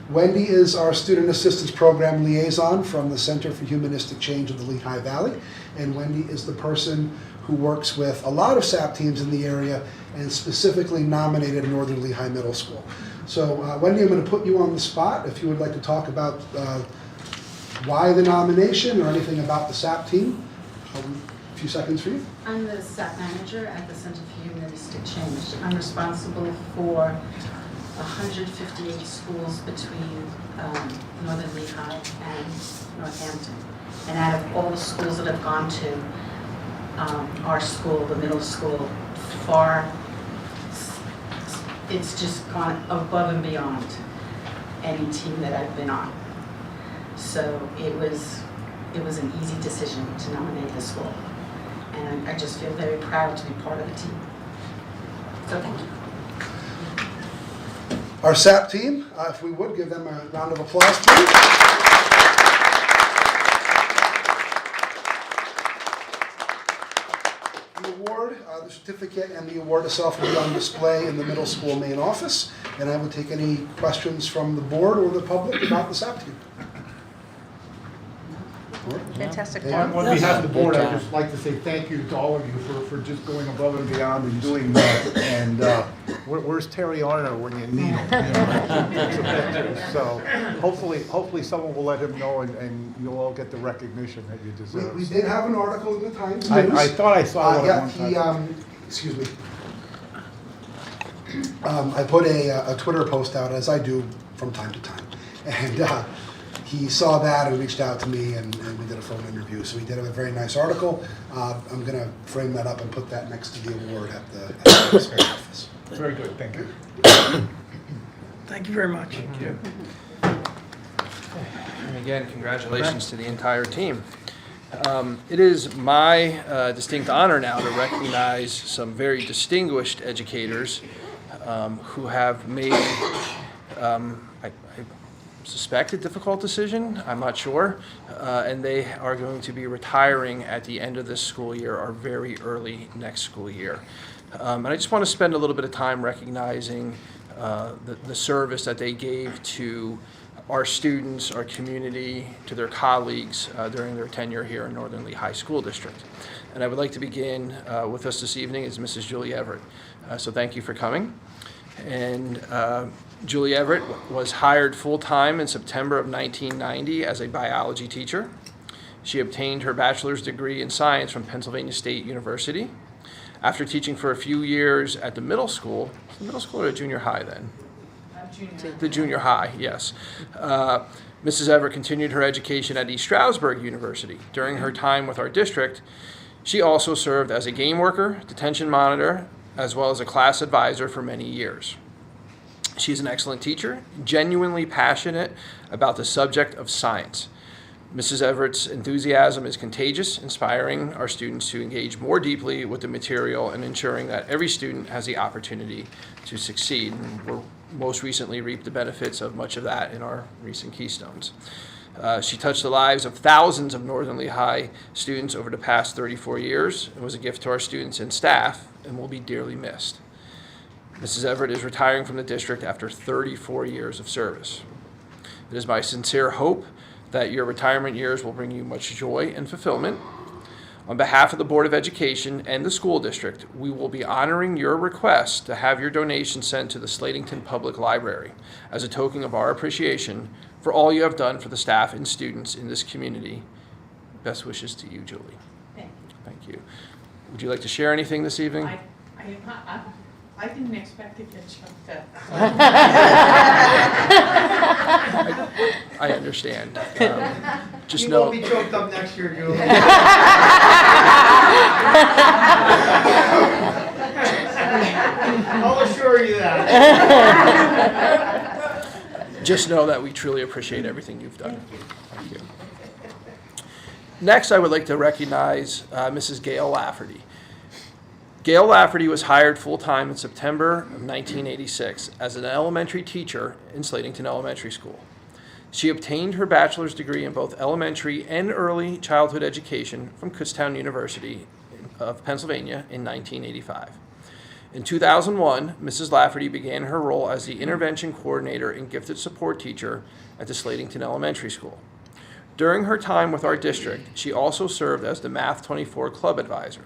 Wendy is our Student Assistance Program Liaison from the Center for Humanistic Change of the Lehigh Valley. And Wendy is the person who works with a lot of SAP teams in the area and specifically nominated Northern Lehigh Middle School. So Wendy, I'm going to put you on the spot if you would like to talk about why the nomination or anything about the SAP team. A few seconds for you. I'm the SAP manager at the Center for Humanistic Change. I'm responsible for 158 schools between Northern Lehigh and Northampton. And out of all the schools that I've gone to, our school, the middle school, far it's just gone above and beyond any team that I've been on. So it was an easy decision to nominate the school. And I just feel very proud to be part of the team. So thank you. Our SAP team, if we would give them a round of applause, please. The award, the certificate and the award itself will be on display in the middle school main office. And I would take any questions from the board or the public about the SAP team. Fantastic. On behalf of the board, I'd just like to say thank you to all of you for just going above and beyond and doing that. And where's Terry Arner when you need him? So hopefully someone will let him know and you'll all get the recognition that you deserve. We did have an article in the Times News. I thought I saw one at one time. Excuse me. I put a Twitter post out, as I do from time to time. And he saw that and reached out to me, and we did a phone interview. So he did a very nice article. I'm going to frame that up and put that next to the award at the office. Very good, thank you. Thank you very much. Thank you. And again, congratulations to the entire team. It is my distinct honor now to recognize some very distinguished educators who have made, I suspect, a difficult decision. I'm not sure. And they are going to be retiring at the end of this school year or very early next school year. And I just want to spend a little bit of time recognizing the service that they gave to our students, our community, to their colleagues during their tenure here in Northern Lehigh School District. And I would like to begin with us this evening is Mrs. Julie Everett. So thank you for coming. And Julie Everett was hired full-time in September of 1990 as a biology teacher. She obtained her bachelor's degree in science from Pennsylvania State University. After teaching for a few years at the middle school or the junior high then? The junior high, yes. Mrs. Everett continued her education at East Stroudsburg University. During her time with our district, she also served as a game worker, detention monitor, as well as a class advisor for many years. She's an excellent teacher, genuinely passionate about the subject of science. Mrs. Everett's enthusiasm is contagious, inspiring our students to engage more deeply with the material and ensuring that every student has the opportunity to succeed. And we're most recently reaped the benefits of much of that in our recent Keystones. She touched the lives of thousands of Northern Lehigh students over the past 34 years and was a gift to our students and staff and will be dearly missed. Mrs. Everett is retiring from the district after 34 years of service. It is my sincere hope that your retirement years will bring you much joy and fulfillment. On behalf of the Board of Education and the school district, we will be honoring your request to have your donation sent to the Slatington Public Library as a token of our appreciation for all you have done for the staff and students in this community. Best wishes to you, Julie. Thank you. Thank you. Would you like to share anything this evening? I didn't expect to get choked up. I understand. Just You know. won't be choked up next year, Julie. I'll assure you that. Just know that we truly appreciate everything you've done. Thank you. Next, I would like to recognize Mrs. Gail Lafferty. Gail Lafferty was hired full-time in September of 1986 as an elementary teacher in Slatington Elementary School. She obtained her bachelor's degree in both elementary and early childhood education from Kutztown University of Pennsylvania in 1985. In 2001, Mrs. Lafferty began her role as the intervention coordinator and gifted support teacher at the Slatington Elementary School. During her time with our district, she also served as the Math 24 club advisor.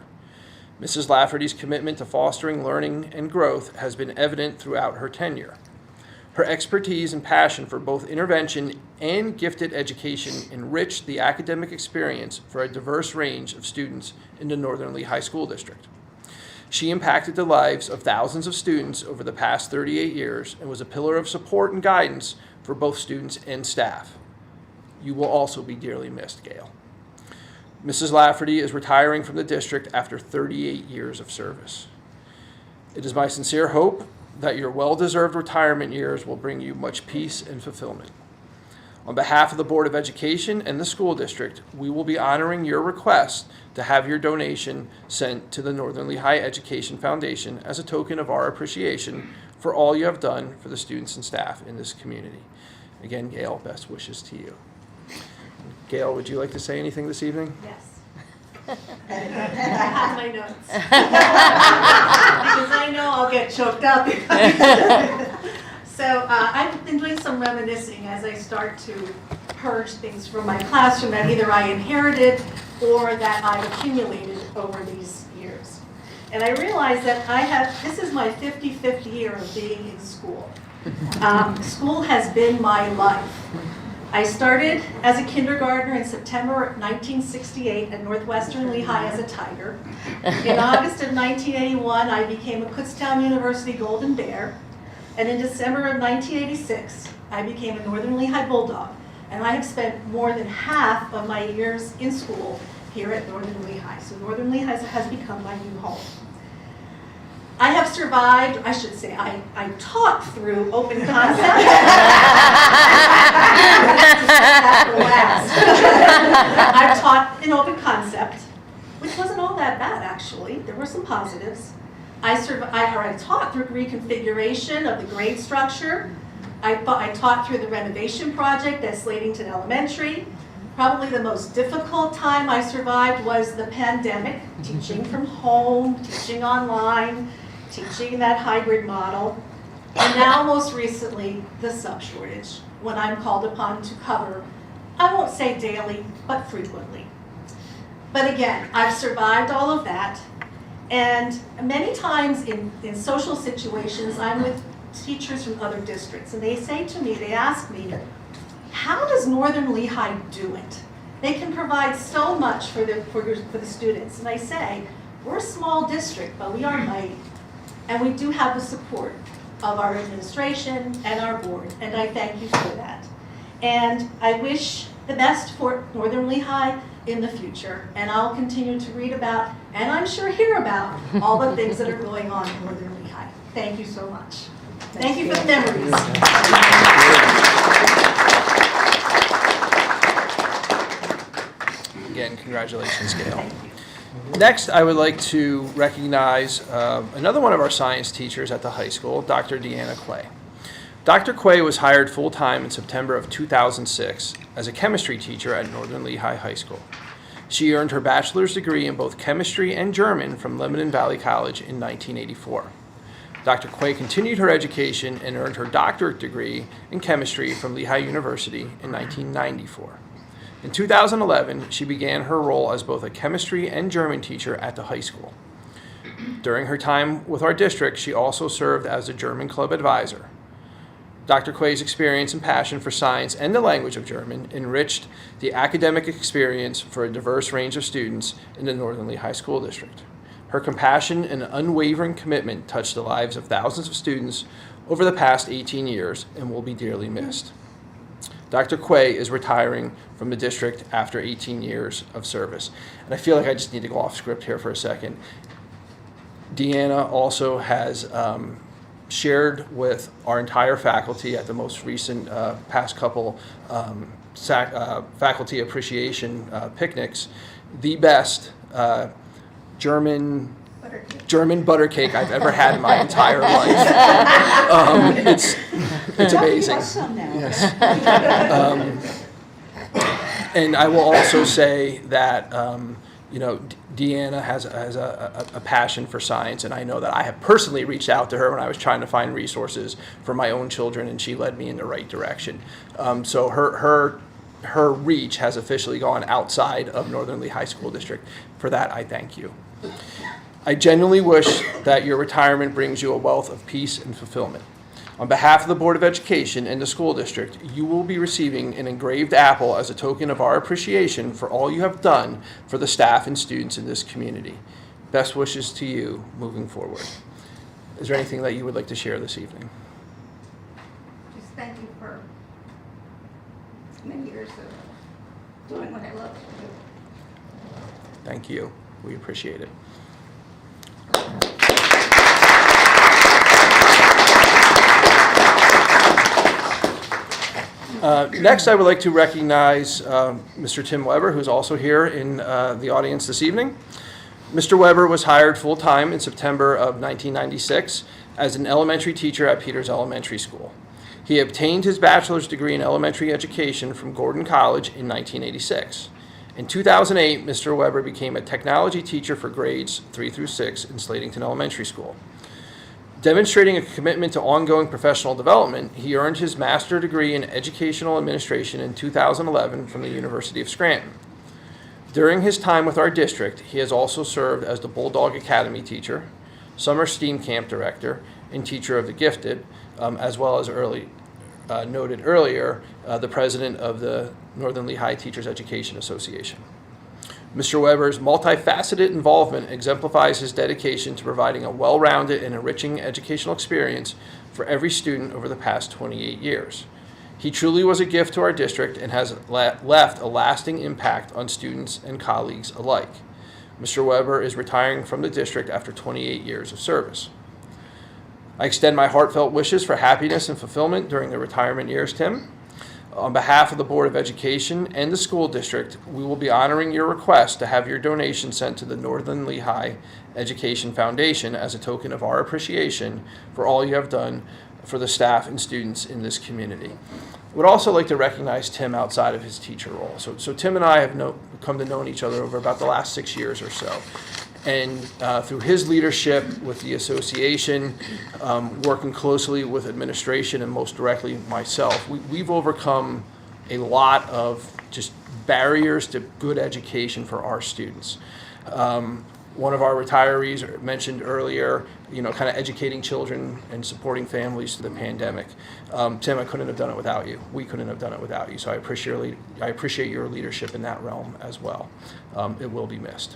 Mrs. Lafferty's commitment to fostering learning and growth has been evident throughout her tenure. Her expertise and passion for both intervention and gifted education enriched the academic experience for a diverse range of students in the Northern Lehigh School District. She impacted the lives of thousands of students over the past 38 years and was a pillar of support and guidance for both students and staff. You will also be dearly missed, Gail. Mrs. Lafferty is retiring from the district after 38 years of service. It is my sincere hope that your well-deserved retirement years will bring you much peace and fulfillment. On behalf of the Board of Education and the school district, we will be honoring your request to have your donation sent to the Northern Lehigh Education Foundation as a token of our appreciation for all you have done for the students and staff in this community. Again, Gail, best wishes to you. Gail, would you like to say anything this evening? Yes. I have my notes. Because I know I'll get choked up. So I've been doing some reminiscing as I start to purge things from my classroom that either I inherited or that I've accumulated over these years. And I realized that this is my 55th year of being in school. School has been my life. I started as a kindergartner in September 1968 at Northwestern Lehigh as a Tiger. In August of 1981, I became a Kutztown University Golden Bear. And in December of 1986, I became a Northern Lehigh Bulldog. And I have spent more than half of my years in school here at Northern Lehigh. So Northern Lehigh has become my new home. I have survived, I should say, I taught through open concept. I've taught in open concept, which wasn't all that bad actually. There were some positives. I taught through reconfiguration of the grade structure. I taught through the renovation project at Slatington Elementary. Probably the most difficult time I survived was the pandemic, teaching from home, teaching online, teaching that hybrid model, and now most recently, the sub shortage, when I'm called upon to cover, I won't say daily, but frequently. But again, I've survived all of that, and many times in social situations, I'm with teachers from other districts, and they say to me, they ask me, how does Northern Lehigh do it? They can provide so much for the students, and I say, we're a small district, but we are mighty. And we do have the support of our administration and our board, and I thank you for that. And I wish the best for Northern Lehigh in the future, and I'll continue to read about, and I'm sure hear about, all the things that are going on in Northern Lehigh. Thank you so much. Thank you for the memories. Again, congratulations, Gail. Next, I would like to recognize another one of our science teachers at the high school, Dr. Deanna Quay. Dr. Quay was hired full-time in September of 2006 as a chemistry teacher at Northern Lehigh High School. She earned her bachelor's degree in both chemistry and German from Lebanon Valley College in 1984. Dr. Quay continued her education and earned her doctorate degree in chemistry from Lehigh University in 1994. In 2011, she began her role as both a chemistry and German teacher at the high school. During her time with our district, she also served as a German club advisor. Dr. Quay's experience and passion for science and the language of German enriched the academic experience for a diverse range of students in the Northern Lehigh School District. Her compassion and unwavering commitment touched the lives of thousands of students over the past 18 years and will be dearly missed. Dr. Quay is retiring from the district after 18 years of service. And I feel like I just need to go off script here for a second. Deanna also has shared with our entire faculty at the most recent past couple faculty appreciation picnics the best German butter cake I've ever had in my entire life. It's amazing. Yes. And I will also say that Deanna has a passion for science, and I know that I have personally reached out to her when I was trying to find resources for my own children, and she led me in the right direction. So her reach has officially gone outside of Northern Lehigh School District. For that, I thank you. I genuinely wish that your retirement brings you a wealth of peace and fulfillment. On behalf of the Board of Education and the school district, you will be receiving an engraved apple as a token of our appreciation for all you have done for the staff and students in this community. Best wishes to you moving forward. Is there anything that you would like to share this evening? Just thank you for many years of doing what I love to do. Thank you. We appreciate it. Next, I would like to recognize Mr. Tim Weber, who's also here in the audience this evening. Mr. Weber was hired full-time in September of 1996 as an elementary teacher at Peters Elementary School. He obtained his bachelor's degree in elementary education from Gordon College in 1986. In 2008, Mr. Weber became a technology teacher for grades 3 through 6 in Slatington Elementary School. Demonstrating a commitment to ongoing professional development, he earned his master's degree in educational administration in 2011 from the University of Scranton. During his time with our district, he has also served as the Bulldog Academy teacher, summer STEAM camp director, and teacher of the gifted, as well as noted earlier, the president of the Northern Lehigh Teachers Education Association. Mr. Weber's multifaceted involvement exemplifies his dedication to providing a well-rounded and enriching educational experience for every student over the past 28 years. He truly was a gift to our district and has left a lasting impact on students and colleagues alike. Mr. Weber is retiring from the district after 28 years of service. I extend my heartfelt wishes for happiness and fulfillment during the retirement years, Tim. On behalf of the Board of Education and the school district, we will be honoring your request to have your donation sent to the Northern Lehigh Education Foundation as a token of our appreciation for all you have done for the staff and students in this community. I would also like to recognize Tim outside of his teacher role. So Tim and I have come to know each other over about the last 6 years or so. And through his leadership with the association, working closely with administration and most directly myself, we've overcome a lot of just barriers to good education for our students. One of our retirees mentioned earlier, kind of educating children and supporting families through the pandemic. Tim, I couldn't have done it without you. We couldn't have done it without you. So I appreciate your leadership in that realm as well. It will be missed.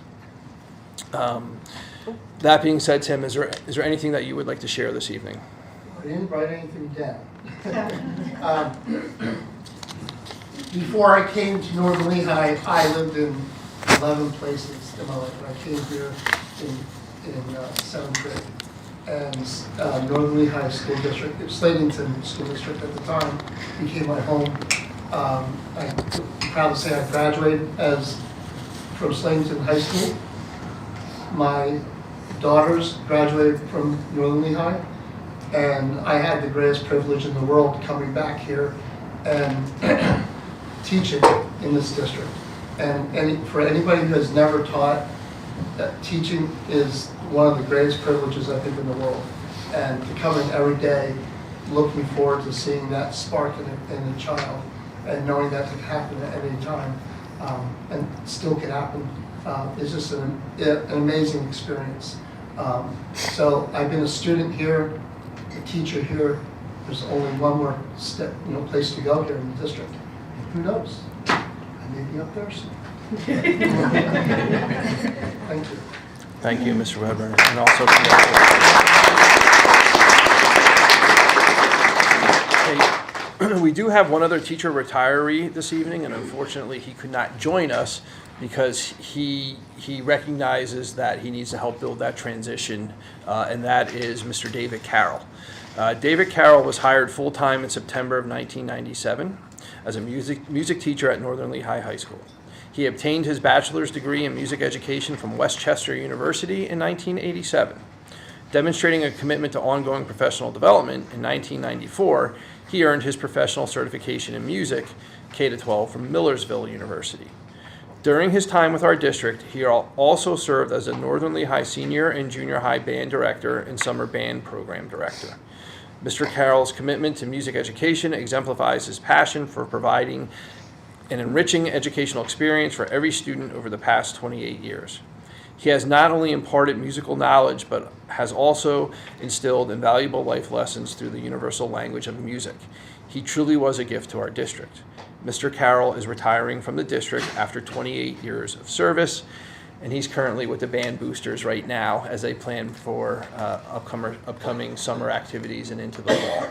That being said, Tim, is there anything that you would like to share this evening? I didn't write anything down. Before I came to Northern Lehigh, I lived in 11 places in my life. I came here in 7th grade. And Northern Lehigh School District, Slatington School District at the time, became my home. I'm proud to say I graduated from Slatington High School. My daughters graduated from Northern Lehigh, and I had the greatest privilege in the world coming back here and teaching in this district. And for anybody who has never taught, teaching is one of the greatest privileges I think in the world. And to come in every day, looking forward to seeing that spark in a child, and knowing that can happen at any time, and still can happen. It's just an amazing experience. So I've been a student here, a teacher here. There's only one more step, place to go here in the district. And who knows? I may be up there soon. Thank you. Thank you, Mr. Weber, and also congratulations. We do have one other teacher retiree this evening, and unfortunately he could not join us because he recognizes that he needs to help build that transition, and that is Mr. David Carroll. David Carroll was hired full-time in September of 1997 as a music teacher at Northern Lehigh High School. He obtained his bachelor's degree in music education from Westchester University in 1987. Demonstrating a commitment to ongoing professional development, in 1994, he earned his professional certification in music, K-12, from Millersville University. During his time with our district, he also served as a Northern Lehigh Senior and Junior High Band Director and Summer Band Program Director. Mr. Carroll's commitment to music education exemplifies his passion for providing an enriching educational experience for every student over the past 28 years. He has not only imparted musical knowledge, but has also instilled invaluable life lessons through the universal language of music. He truly was a gift to our district. Mr. Carroll is retiring from the district after 28 years of service, and he's currently with the Band Boosters right now as they plan for upcoming summer activities and into the fall.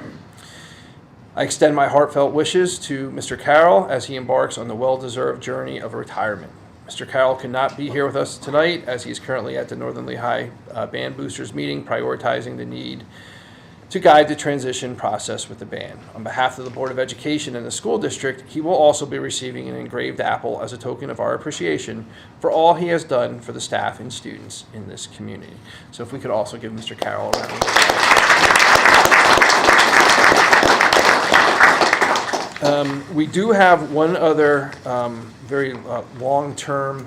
I extend my heartfelt wishes to Mr. Carroll as he embarks on the well-deserved journey of retirement. Mr. Carroll cannot be here with us tonight as he is currently at the Northern Lehigh Band Boosters meeting, prioritizing the need to guide the transition process with the band. On behalf of the Board of Education and the school district, he will also be receiving an engraved apple as a token of our appreciation for all he has done for the staff and students in this community. So if we could also give Mr. Carroll a round of applause. We do have one other very long-term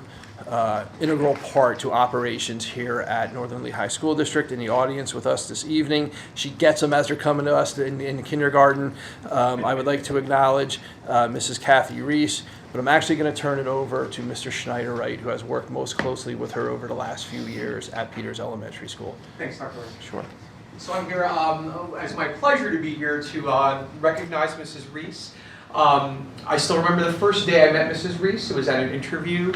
integral part to operations here at Northern Lehigh School District in the audience with us this evening. She gets them as they're coming to us in kindergarten. I would like to acknowledge Mrs. Kathy Reese, but I'm actually going to turn it over to Mr. Schneider-Wright, who has worked most closely with her over the last few years at Peters Elementary School. Thanks, Dr. Sure. So I'm here, it's my pleasure to be here to recognize Mrs. Reese. I still remember the first day I met Mrs. Reese. It was at an interview.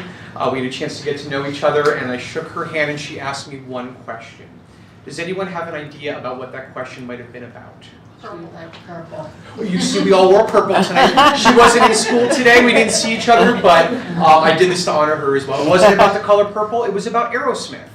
We had a chance to get to know each other, and I shook her hand and she asked me one question. Does anyone have an idea about what that question might have been about? Purple. You see, we all wore purple tonight. She wasn't in school today. We didn't see each other, but I did this to honor her as well. It wasn't about the color purple. It was about Aerosmith.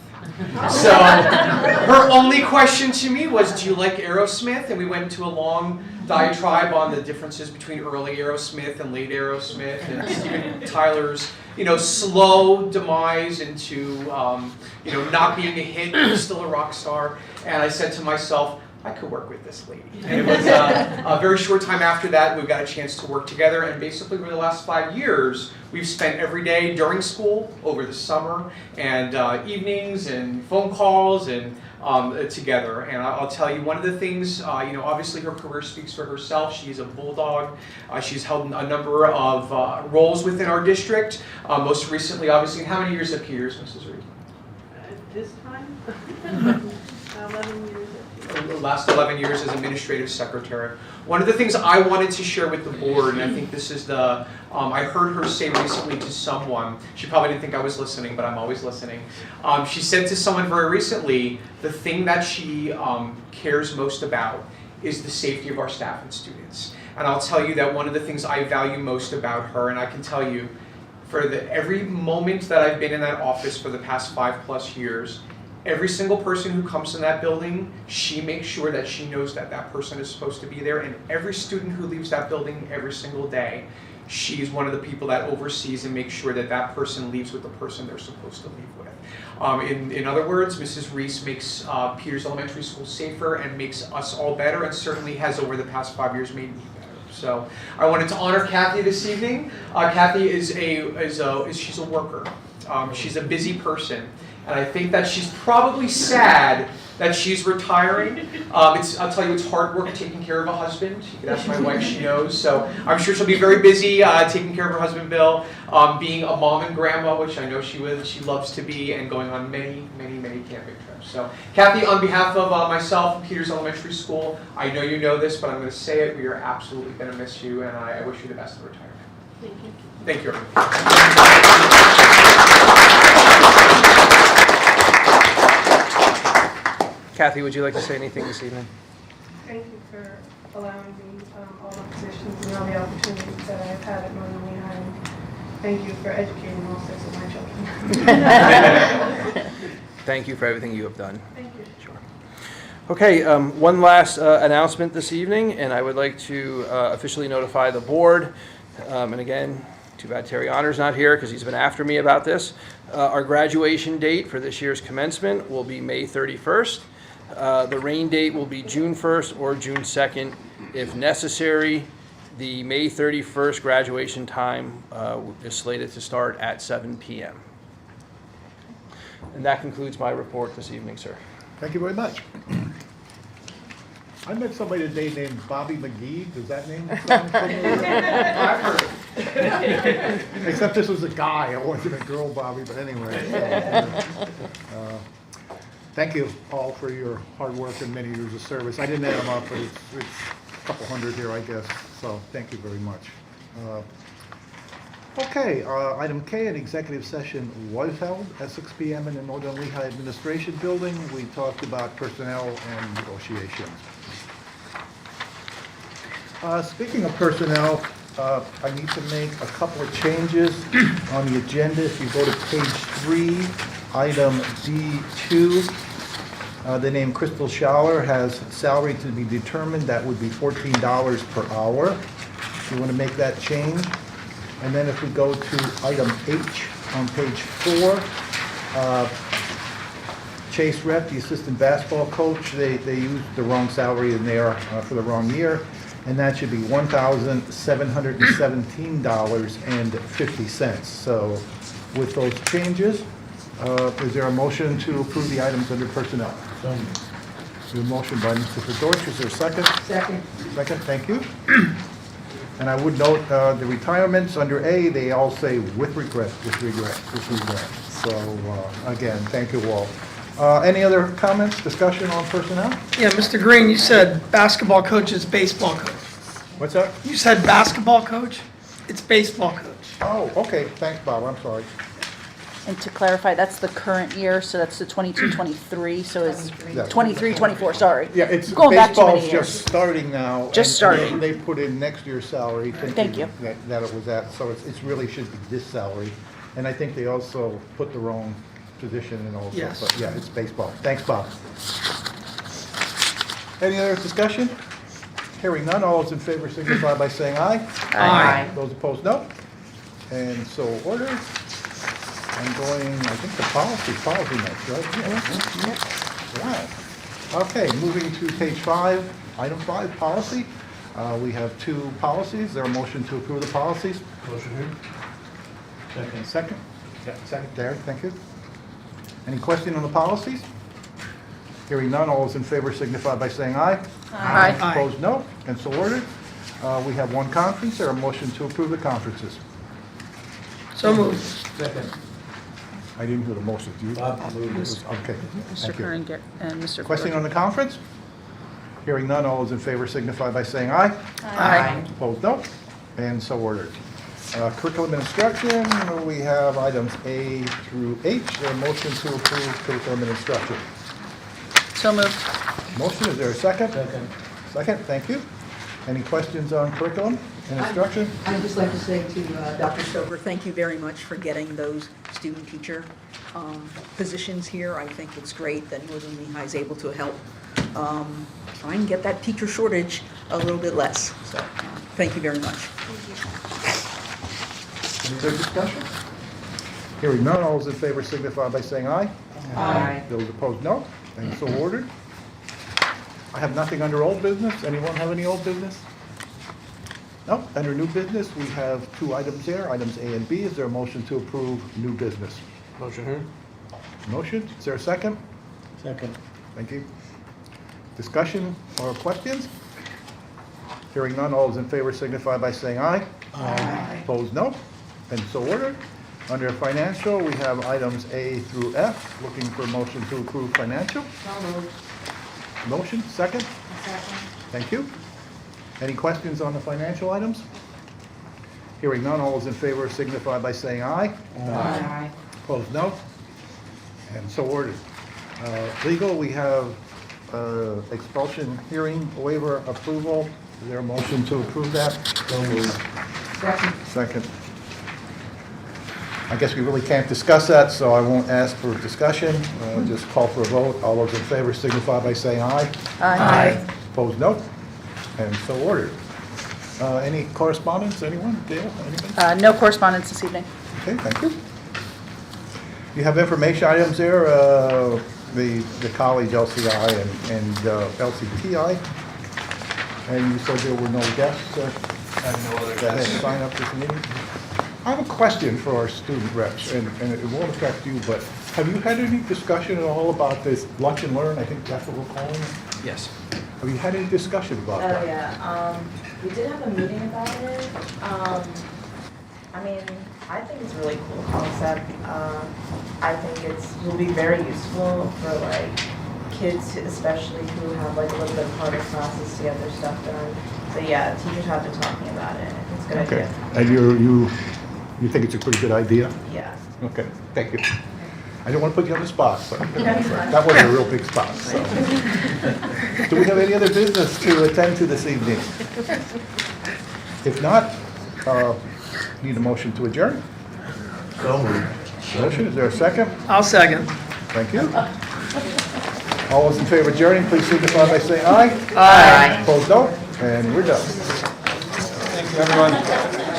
So her only question to me was, do you like Aerosmith? And we went into a long diatribe on the differences between early Aerosmith and late Aerosmith and Steven Tyler's, slow demise into, not being a hit, but still a rock star. And I said to myself, I could work with this lady. And it was a very short time after that, we got a chance to work together. And basically, over the last 5 years, we've spent every day during school, over the summer, and evenings, and phone calls, and together. And I'll tell you, one of the things, obviously her career speaks for herself. She's a bulldog. She's held a number of roles within our district. Most recently, obviously, how many years at Peters, Mrs. Reed? This time? 11 years. The last 11 years as administrative secretary. One of the things I wanted to share with the board, and I think this is I heard her say recently to someone, she probably didn't think I was listening, but I'm always listening. She said to someone very recently, the thing that she cares most about is the safety of our staff and students. And I'll tell you that one of the things I value most about her, and I can tell you, for every moment that I've been in that office for the past 5+ years, every single person who comes in that building, she makes sure that she knows that that person is supposed to be there. And every student who leaves that building every single day, she's one of the people that oversees and makes sure that that person leaves with the person they're supposed to leave with. In other words, Mrs. Reese makes Peters Elementary School safer and makes us all better, and certainly has over the past 5 years made me better. So I wanted to honor Kathy this evening. Kathy she's a worker. She's a busy person. And I think that she's probably sad that she's retiring. I'll tell you, it's hard work taking care of a husband. You can ask my wife, she knows. So I'm sure she'll be very busy taking care of her husband, Bill, being a mom and grandma, which I know she loves to be, and going on many, many, many camping trips. So Kathy, on behalf of myself and Peters Elementary School, I know you know this, but I'm going to say it. We are absolutely going to miss you, and I wish you the best in retirement. Thank you. Thank you, everyone. Kathy, would you like to say anything this evening? Thank you for allowing me all the positions and all the opportunities that I've had at Northern Lehigh. And thank you for educating all 6 of my children. Thank you for everything you have done. Thank you. Sure. Okay, one last announcement this evening, and I would like to officially notify the board, and again, too bad Terry Honor's not here because he's been after me about this. Our graduation date for this year's commencement will be May 31st. The rain date will be June 1st or June 2nd if necessary. The May 31st graduation time is slated to start at 7 p.m. And that concludes my report this evening, sir. Thank you very much. I met somebody today named Bobby McGee. Does that name sound familiar? I've heard it. Except this was a guy. It wasn't a girl, Bobby. But anyway. Thank you all for your hard work and many years of service. I didn't add them up, but it's a couple hundred here, I guess. So thank you very much. Okay, item K, an executive session was held at 6 p.m. in the Northern Lehigh Administration Building. We talked about personnel and negotiations. Speaking of personnel, I need to make a couple of changes on the agenda. If you go to page 3, item D2, The name Crystal Schaller has salary to be determined. That would be $14 per hour. If you want to make that change. And then if we go to item H on page 4, Chase Rep, the assistant basketball coach, they used the wrong salary in there for the wrong year, and that should be $1,717.50. So with those changes, is there a motion to approve the items under personnel? A motion by Mr. Fedorch, is there a second? Second. Second, thank you. And I would note the retirements under A, they all say with regret, with regret, with regret. So again, thank you all. Any other comments, discussion on personnel? Yeah, Mr. Green, you said basketball coach is baseball coach. What's that? You said basketball coach, it's baseball coach. Oh, okay, thanks, Bob, I'm sorry. And to clarify, that's the current year, so that's the 22-23, so it's 23-24, sorry. Yeah, it's, Going back too many baseball's years. just starting now. Just starting. They put in next year's salary. Thank thinking you. That it was that, so it's really should be this salary. And I think they also put the wrong position in also. Yes. But yeah, it's baseball. Thanks, Bob. Any other discussion? Hearing none, all those in favor signify by saying aye. Aye. Those opposed, no. And so ordered. I'm going, I think the policy next, right? Wow. Okay, moving to page 5, item 5, policy. We have 2 policies. Is there a motion to approve the policies? Motion here. Second. Second? Yeah, second, Derek, thank you. Any question on the policies? Hearing none, all those in favor signify by saying aye. Aye. Opposed, no. And so ordered. We have 1 conference. Is there a motion to approve the conferences? So moved. Second. I didn't hear the motion. Do you? Bob moved. Okay. Mr. Thank you. Kern and Mr. Question on the conference? Hearing none, all those in favor signify by saying aye. Aye. Opposed, no. And so ordered. Curriculum and instruction, we have items A through H. Is there a motion to approve curriculum and instruction? So moved. Motion, is there a second? Second. Second, thank you. Any questions on curriculum and instruction? I'd just like to say to Dr. Stover, thank you very much for getting those student teacher positions here. I think it's great that Northern Lehigh is able to help try and get that teacher shortage a little bit less. So thank you very much. Any other discussion? Hearing none, all those in favor signify by saying aye. Aye. Those opposed, no. And so ordered. I have nothing under old business. Anyone have any old business? No. Under new business, we have 2 items there, items A and B. Is there a motion to approve new business? Motion here. Motion, is there a second? Second. Thank you. Discussion or questions? Hearing none, all those in favor signify by saying aye. Aye. Opposed, no. And so ordered. Under financial, we have items A through F. Looking for a motion to approve financial. Motion, second? Second. Thank you. Any questions on the financial items? Hearing none, all those in favor signify by saying aye. Aye. Opposed, no. And so ordered. Legal, we have expulsion hearing waiver approval. Is there a motion to approve that? Second. Second. I guess we really can't discuss that, so I won't ask for discussion. Just call for a vote. All those in favor signify by saying aye. Aye. Opposed, no. And so ordered. Any correspondence, anyone? Dale, anybody? No correspondence this evening. Okay, thank you. You have information items there, the college LCI and LCTI. And you said there were no guests? I have no other That had guests. signed up this meeting? I have a question for our student reps, and it won't affect you, but have you had any discussion at all about this lunch and learn? I think that's what we're calling it. Yes. Have you had any discussion about that? Oh, yeah, we did have a meeting about it. I mean, I think it's a really cool concept. I think will be very useful for like kids, especially who have like a little bit harder classes to get their stuff done. So yeah, teachers have been talking about it. It's a good Okay, idea. and you think it's a pretty good idea? Yeah. Okay, thank you. I don't want to put you on the spot, but that wasn't a real big spot, so. Do we have any other business to attend to this evening? If not, need a motion to adjourn? So moved. Motion, is there a second? I'll second. Thank you. All those in favor of adjourning, please signify by saying aye. Aye. Opposed, no. And we're done. Thank you, everyone.